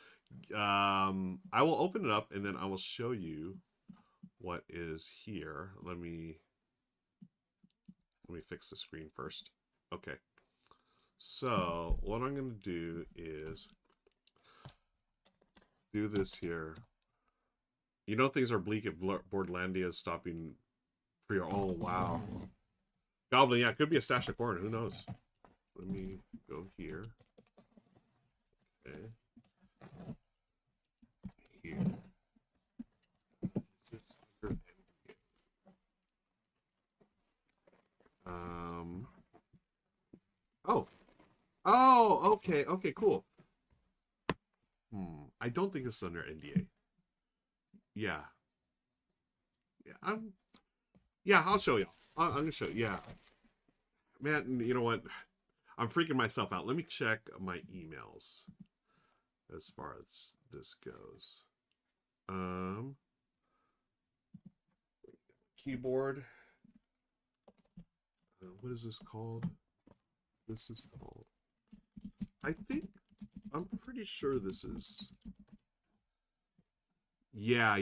I will open it up and then I will show you what is here. Let me fix the screen first. Okay. So what I'm going to do is do this here. You know things are bleak if Boardlandia is stopping pre. Oh wow. Goblin, yeah, it could be a stash of corn. Who knows? Let me go here. Okay. Here. Oh. Oh, okay, okay, cool. I don't think this is under NDA. Yeah. Yeah, yeah, I'll show you. I'm gonna show you. Yeah. Man, you know what? I'm freaking myself out. Let me check my emails as far as this goes. Keyboard. What is this called? This is called. I'm pretty sure this is. Yeah.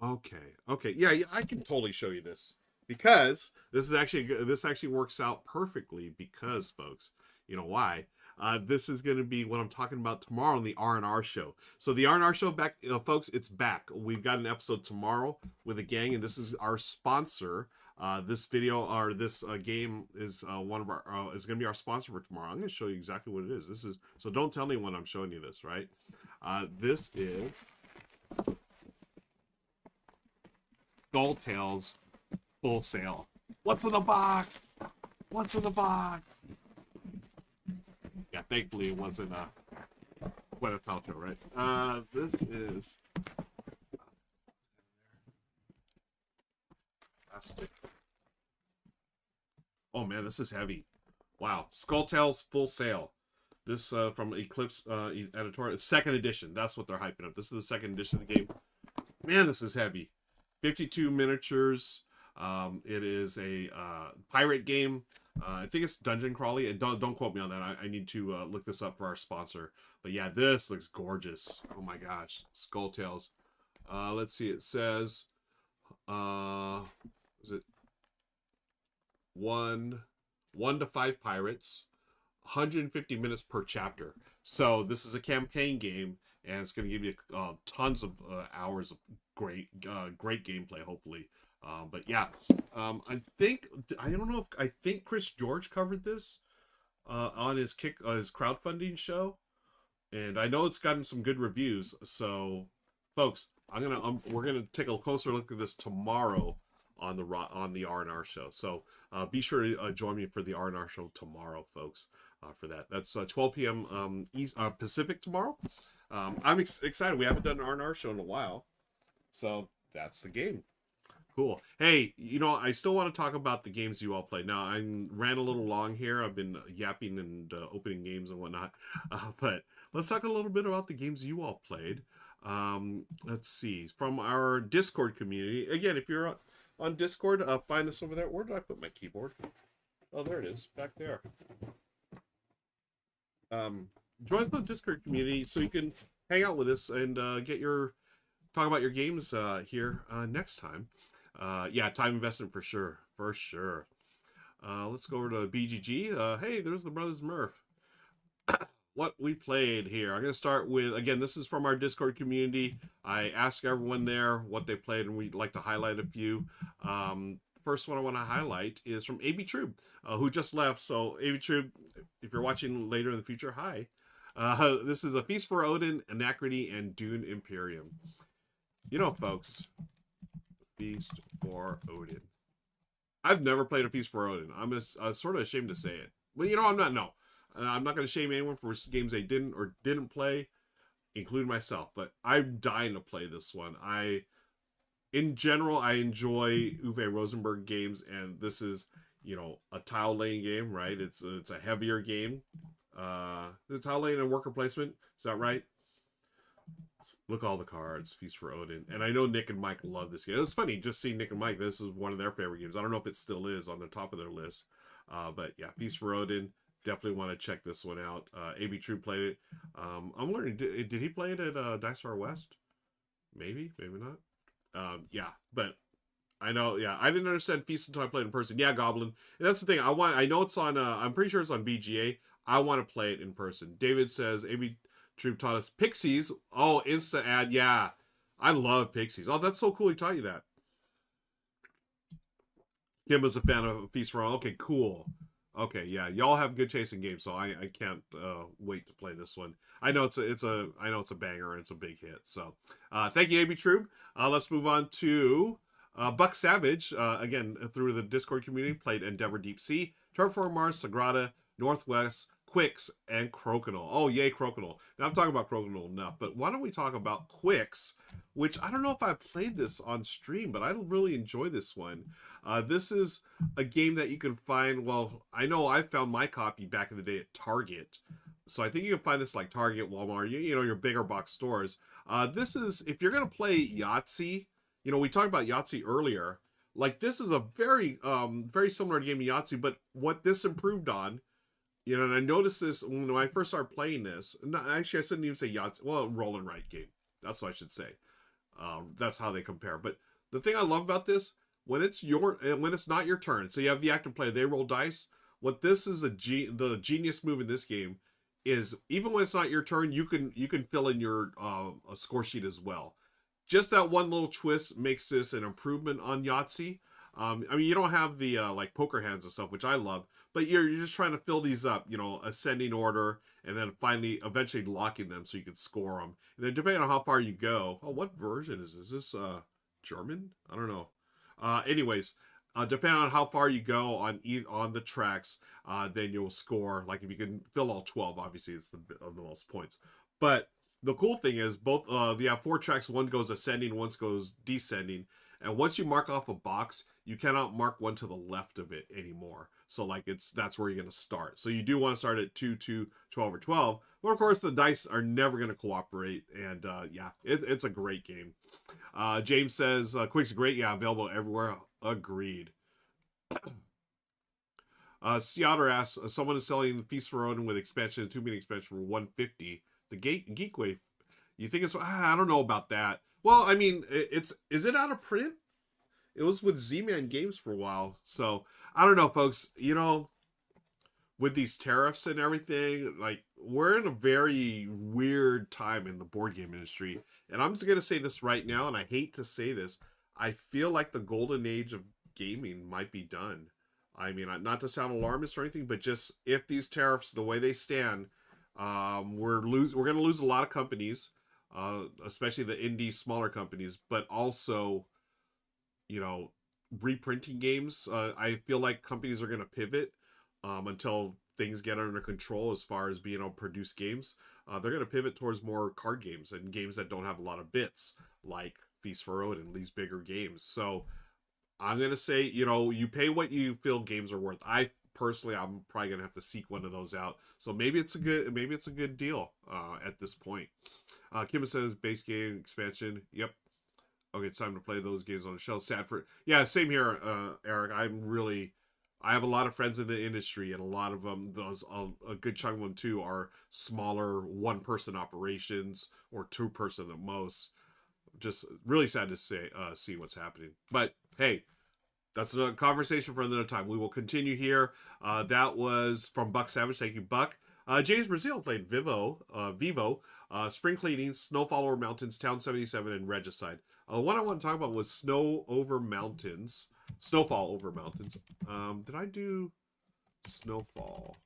Okay. Yeah, I can totally show you this because this actually works out perfectly because, folks, you know why? This is going to be what I'm talking about tomorrow on the R&R show. So the R&R show back, folks, it's back. We've got an episode tomorrow with a gang, and this is our sponsor. This video or this game is one of our is going to be our sponsor for tomorrow. I'm going to show you exactly what it is. This is so don't tell anyone I'm showing you this, right? This is Skull Tales Full Sail. What's in the box? What's in the box? Yeah, thankfly it wasn't Gwyneth Paltrow, right? This is plastic. Oh man, this is heavy. Wow, Skull Tales Full Sail. This from Eclipse Editorial, second edition. That's what they're hyping up. This is the second edition of the game. Man, this is heavy. 52 miniatures. It is a pirate game. I think it's dungeon crawly. And don't quote me on that. I need to look this up for our sponsor. But yeah, this looks gorgeous. Oh my gosh, Skull Tales. Let's see. It says, is it 1 to 5 pirates, 150 minutes per chapter. So this is a campaign game, and it's going to give you tons of hours of great gameplay, hopefully. But yeah, I think Chris George covered this on his crowdfunding show, and I know it's gotten some good reviews. So, folks, we're gonna take a closer look at this tomorrow on the R&R show. So be sure to join me for the R&R show tomorrow, folks. For that, that's 12 p.m. Pacific tomorrow. I'm excited. We haven't done an R&R show in a while, so that's the game. Cool. Hey, I still want to talk about the games you all played. Now, I ran a little long here. I've been yapping and opening games and whatnot. But let's talk a little bit about the games you all played. Let's see. From our Discord community. Again, if you're on Discord, find this over there. Where did I put my keyboard? Oh, there it is. Back there. Join us in the Discord community so you can hang out with us and talk about your games here next time. Yeah, time investment for sure. Let's go over to BGG. Hey, there's the Brothers Murph. What we played here. I'm going to start with, again, this is from our Discord community. I asked everyone there what they played, and we'd like to highlight a few. First one I want to highlight is from AB Trube, who just left. So, AB Trube, if you're watching later in the future, hi. This is A Feast for Odin, Anachrony, and Dune Imperium. Folks, Feast for Odin. I've never played A Feast for Odin. I'm sort of ashamed to say it. But I'm not. No, I'm not going to shame anyone for games they didn't play, including myself. But I'm dying to play this one. In general, I enjoy Uwe Rosenberg games, and this is a tile laying game, right? It's a heavier game. The tile laying and worker placement. Is that right? Look, all the cards, Feast for Odin. And I know Nick and Mike love this game. It's funny, just seeing Nick and Mike, this is one of their favorite games. I don't know if it still is on the top of their list. But yeah, Feast for Odin, Definitely want to check this one out. AB True played it. I'm wondering, did he play it at Dice Star West? Maybe, maybe not. Yeah, but I know. Yeah, I didn't understand Feast until I played in person. Yeah, Goblin. And that's the thing. I know it's on. I'm pretty sure it's on BGA. I want to play it in person. David says AB Troop taught us Pixies. Oh, Insta ad. Yeah, I love Pixies. Oh, that's so cool. He taught you that. Kim was a fan of Feast for All. Okay, cool. Okay, yeah, y'all have good taste in games, so I can't wait to play this one. I know I know it's a banger and it's a big hit. So, thank you, AB Troop. Let's move on to Buck Savage. Again, through the Discord community, played Endeavor Deep Sea, Terraform Mars, Sagrada, Northwest, Quicks, and Crokinole. Oh, yay, Crokinole. Now I'm talking about Crokinole enough, but why don't we talk about Quicks, which I don't know if I played this on stream, but I really enjoy this one. This is a game that you can find. Well, I know I found my copy back in the day at Target, so I think you can find this like Target, Walmart, you know, your bigger box stores. This is if you're gonna play Yahtzee. You know, we talked about Yahtzee earlier. Like this is a very similar to game of Yahtzee, but what this improved on, you know, and I noticed this when I first started playing this. Not, actually, I shouldn't even say Yahtzee. Well, roll and write game. That's what I should say. That's how they compare. But the thing I love about this, when it's not your turn, so you have the active player, they roll dice. What this is the genius move in this game is even when it's not your turn, you can fill in your a score sheet as well. Just that one little twist makes this an improvement on Yahtzee. I mean, you don't have the like poker hands and stuff, which I love, but you're just trying to fill these up, you know, ascending order, and then finally, eventually locking them so you can score them. And then depending on how far you go, oh, what version is this? Is this German? I don't know. Anyways, depending on how far you go on the tracks, then you'll score. Like if you can fill all 12, obviously it's the most points. But the cool thing is both you have 4 tracks. One goes ascending, one goes descending. And once you mark off a box, you cannot mark one to the left of it anymore. So like that's where you're going to start. So you do want to start at 2, 2, 12, or 12. But of course the dice are never going to cooperate. And yeah, it's a great game. James says, Quick's great. Yeah, available everywhere. Agreed. Seattle asks, someone is selling Feast for Odin with expansion, a 2-minute expansion for 150. The Geekway, you think it's, I don't know about that. Well, I mean, is it out of print? It was with Z-Man Games for a while. So, I don't know, folks. You know, with these tariffs and everything, like, we're in a very weird time in the board game industry. And I'm just going to say this right now, and I hate to say this. I feel like the golden age of gaming might be done. I mean, not to sound alarmist or anything, but just if these tariffs, the way they stand, we're going to lose a lot of companies, especially the indie smaller companies, but also, you know, reprinting games. I feel like companies are going to pivot until things get under control as far as being able to produce games. They're going to pivot towards more card games and games that don't have a lot of bits, like Feast for Odin, these bigger games. So I'm going to say, you know, you pay what you feel games are worth. I'm probably gonna have to seek one of those out. So maybe it's a good deal at this point. Kim says base game expansion. Yep. Okay, it's time to play those games on the shelf. Sad for yeah, same here, Eric. I have a lot of friends in the industry, and a lot of them, a good chunk of them too, are smaller one-person operations or two-person at most. Just really sad to see what's happening. But hey, that's a conversation for another time. We will continue here. That was from Buck Savage. Thank you, Buck. James Brazil played Vivo, Spring Cleaning, Snowfall Over Mountains, Town 77, and Regicide. The one I want to talk about was Snowfall Over Mountains. Did I do Snowfall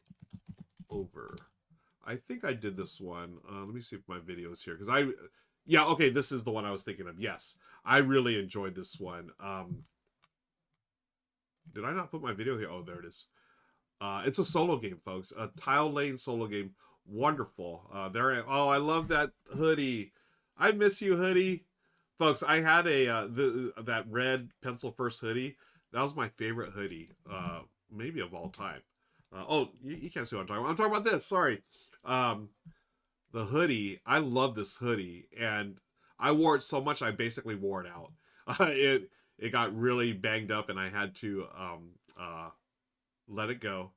Over? I think I did this one. Let me see if my video is here. Yeah, okay, this is the one I was thinking of. Yes, I really enjoyed this one. Did I not put my video here? Oh, there it is. It's a solo game, folks. A tile laying solo game. Wonderful. Oh, I love that hoodie. I miss you, hoodie. Folks, I had that red pencil first hoodie. That was my favorite hoodie, maybe of all time. You can't see what I'm talking about. I'm talking about this. Sorry. The hoodie. I love this hoodie, and I wore it so much I basically wore it out. It got really banged up, and I had to let it go.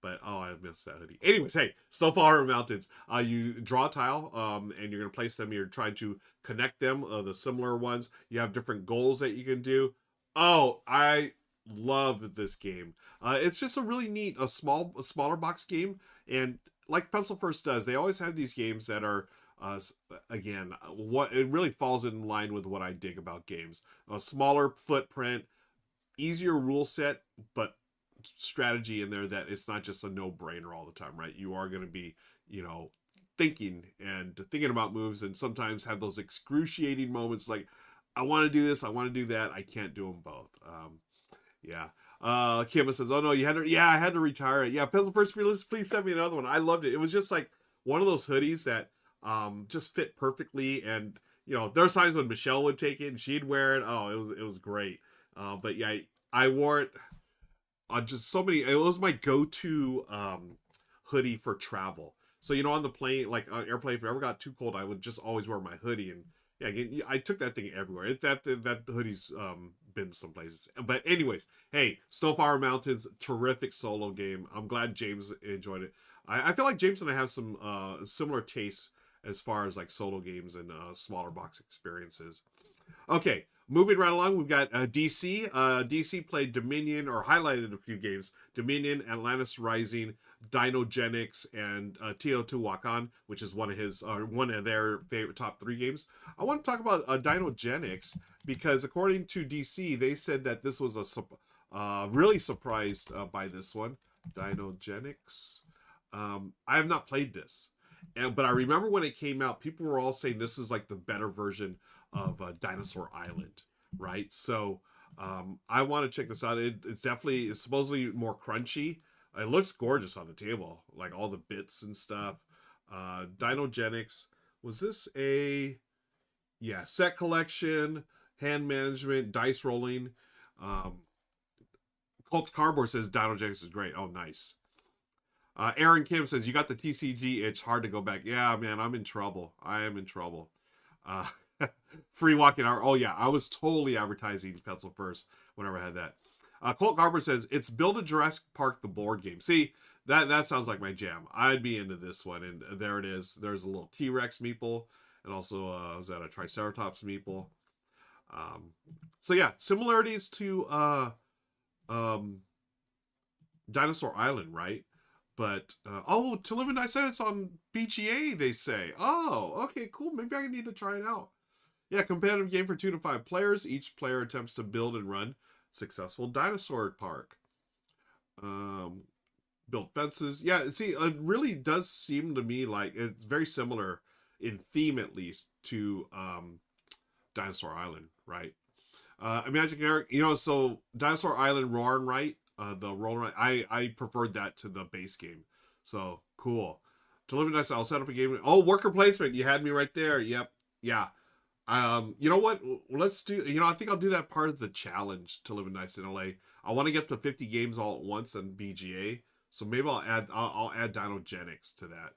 But oh, I missed that hoodie. Anyways, hey, Snowflower Mountains. You draw a tile, and you're gonna place them. You're trying to connect them. The similar ones. You have different goals that you can do. Oh, I love this game. It's just a really neat, a smaller box game, and like Pencil First does, they always have these games that are. Again, what it really falls in line with what I dig about games: a smaller footprint, easier rule set, but strategy in there that it's not just a no-brainer all the time, right? You are going to be, thinking about moves, and sometimes have those excruciating moments like, I want to do this, I want to do that, I can't do them both. Yeah. Kim says, "Oh no, you had to." Yeah, I had to retire it. Yeah, Pencil First, please send me another one. I loved it. It was just like one of those hoodies that just fit perfectly, and there's times when Michelle would take it and she'd wear it. Oh, it was great. But yeah, I wore it on just so many. It was my go-to hoodie for travel. So on the plane, like on airplane, if it ever got too cold, I would just always wear my hoodie, and yeah, I took that thing everywhere. That hoodie's been some places. But anyways, hey, Snowflower Mountains, terrific solo game. I'm glad James enjoyed it. I feel like James and I have some similar tastes as far as like solo games and smaller box experiences. Okay, moving right along, we've got DC. DC played Dominion, or highlighted a few games: Dominion, Atlantis Rising, Dinogenics, and Teotihuacan, which is one of their favorite top 3 games. I want to talk about Dinogenics because according to DC, they said that this was really surprised by this one. Dinogenics. I have not played this, but I remember when it came out, people were all saying this is like the better version of Dinosaur Island, right? So I want to check this out. It's supposedly more crunchy. It looks gorgeous on the table, like all the bits and stuff. Dinogenics, was this set collection, hand management, dice rolling. Colt Cardboard says Dinogenics is great. Oh, nice. Aaron Kim says, you got the TCG itch, hard to go back. Yeah, man, I'm in trouble. I am in trouble. Free walking hour. Oh yeah, I was totally advertising Pencil First whenever I had that. Colt Garber says, it's Build a Jurassic Park, the board game. See, that sounds like my jam. I'd be into this one. And there it is. There's a little T-Rex meeple, and also is that a Triceratops meeple? So yeah, similarities to Dinosaur Island, right? But To Live and Die Said it's on BGA, they say. Oh, okay, cool. Maybe I need to try it out. Yeah, competitive game for 2 to 5 players. Each player attempts to build and run successful dinosaur park. Build fences. Yeah, see, it really does seem to me like it's very similar in theme, at least, to Dinosaur Island, right? Imagine Eric, so Dinosaur Island Roar and Right, the roll and Write, I preferred that to the base game. So cool. To Live and Die, I'll set up a game. Oh, worker placement. You had me right there. Yep. Yeah. You know what? Let's do. I think I'll do that part of the challenge to Live and Die in LA. I want to get to 50 games all at once on BGA. So maybe I'll add Dinogenics to that.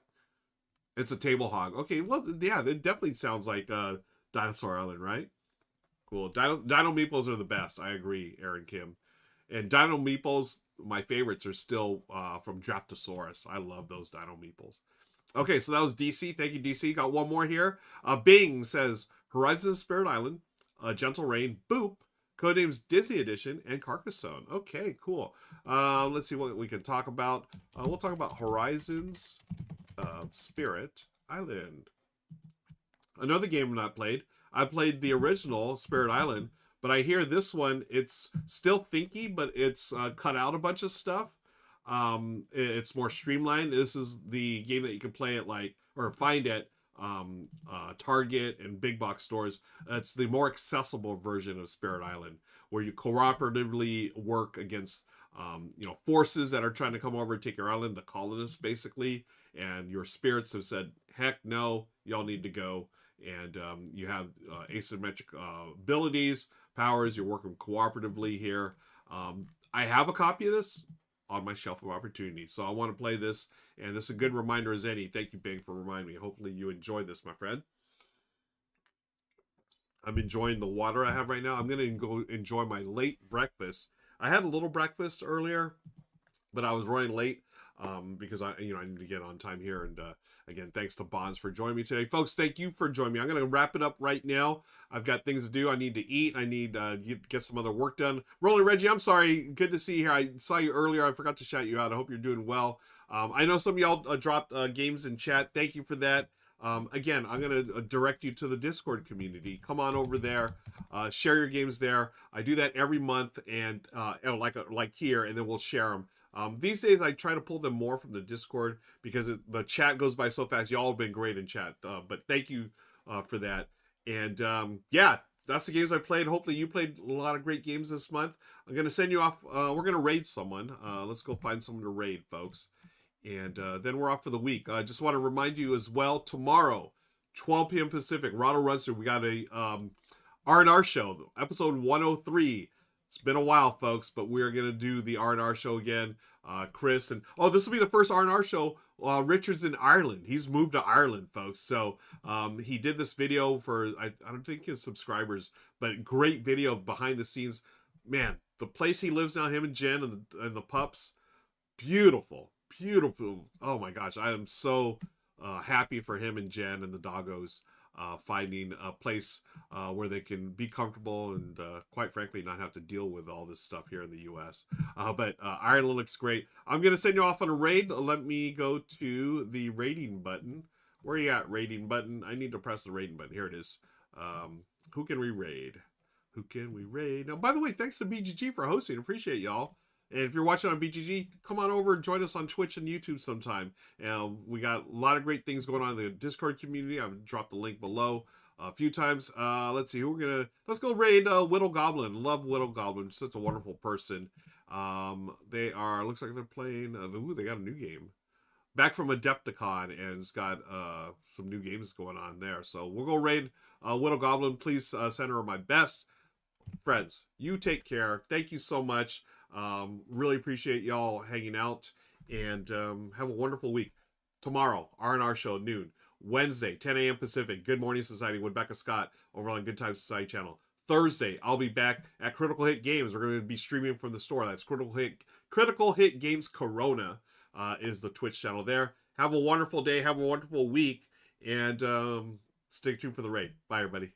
It's a table hog. Okay, well, yeah, it definitely sounds like Dinosaur Island, right? Cool. Dino Meeples are the best. I agree, Aaron Kim. And Dino Meeples, my favorites are still from Draftosaurus. I love those Dino Meeples. Okay, so that was DC. Thank you, DC. Got one more here. Bing says Horizon of Spirit Island, Gentle Rain, Boop, Codenames Disney Edition, and Carcassonne. Okay, cool. Let's see what we can talk about. We'll talk about Horizons of Spirit Island. Another game I've not played. I played the original Spirit Island, but I hear this one, it's still thinky, but it's cut out a bunch of stuff. It's more streamlined. This is the game that you can play at or find at Target and big box stores. It's the more accessible version of Spirit Island, where you cooperatively work against forces that are trying to come over and take your island, the colonists basically, and your spirits have said, heck no, y'all need to go. And you have asymmetric abilities, powers. You're working cooperatively here. I have a copy of this on my shelf of opportunity, so I want to play this, and this is a good reminder as any. Thank you, Bing, for reminding me. Hopefully you enjoyed this, my friend. I'm enjoying the water I have right now. I'm going to go enjoy my late breakfast. I had a little breakfast earlier, but I was running late. because I need to get on time here. And again, thanks to Bonds for joining me today, folks. Thank you for joining me. I'm going to wrap it up right now. I've got things to do. I need to eat. I need get some other work done. Rolling Reggie, I'm sorry. Good to see you here. I saw you earlier. I forgot to shout you out. I hope you're doing well. I know some of y'all dropped games in chat. Thank you for that. Again, I'm going to direct you to the Discord community. Come on over there, share your games there. I do that every month, and like here, and then we'll share them. These days, I try to pull them more from the Discord because the chat goes by so fast. Y'all have been great in chat, but thank you for that. And yeah, that's the games I played. Hopefully, you played a lot of great games this month. I'm going to send you off. We're going to raid someone. Let's go find someone to raid, folks. And then we're off for the week. I just want to remind you as well, tomorrow, 12 p.m. Pacific, Rado Runs Through. We got a R&R show, episode 103. It's been a while, folks, but we're going to do the R&R show again. Chris and this will be the first R&R show. Richard's in Ireland. He's moved to Ireland, folks. So he did this video for, I don't think his subscribers, but great video behind the scenes. Man, the place he lives now, him and Jen and the pups, beautiful. Oh my gosh, I am so happy for him and Jen and the doggos finding a place where they can be comfortable and quite frankly not have to deal with all this stuff here in the US. But Ireland looks great. I'm gonna send you off on a raid. Let me go to the raiding button. Where are you at, raiding button? I need to press the raiding button. Here it is. Who can we raid? Now, by the way, thanks to BGG for hosting. Appreciate y'all. And if you're watching on BGG, come on over and join us on Twitch and YouTube sometime. We got a lot of great things going on in the Discord community. I've dropped the link below a few times. Let's see, let's go raid Whittle Goblin. Love Whittle Goblin. Such a wonderful person. Looks like they're playing, they got a new game. Back from Adepticon, and it's got some new games going on there. So we'll go raid Whittle Goblin. Please send her my best. Friends, you take care. Thank you so much. Really appreciate y'all hanging out, and have a wonderful week. Tomorrow, R&R show, noon. Wednesday, 10 a.m. Pacific, Good Morning Society with Becca Scott over on Good Times Society channel. Thursday, I'll be back at Critical Hit Games. We're going to be streaming from the store. That's Critical Hit Games Corona is the Twitch channel there. Have a wonderful day. Have a wonderful week, and stay tuned for the raid. Bye, everybody.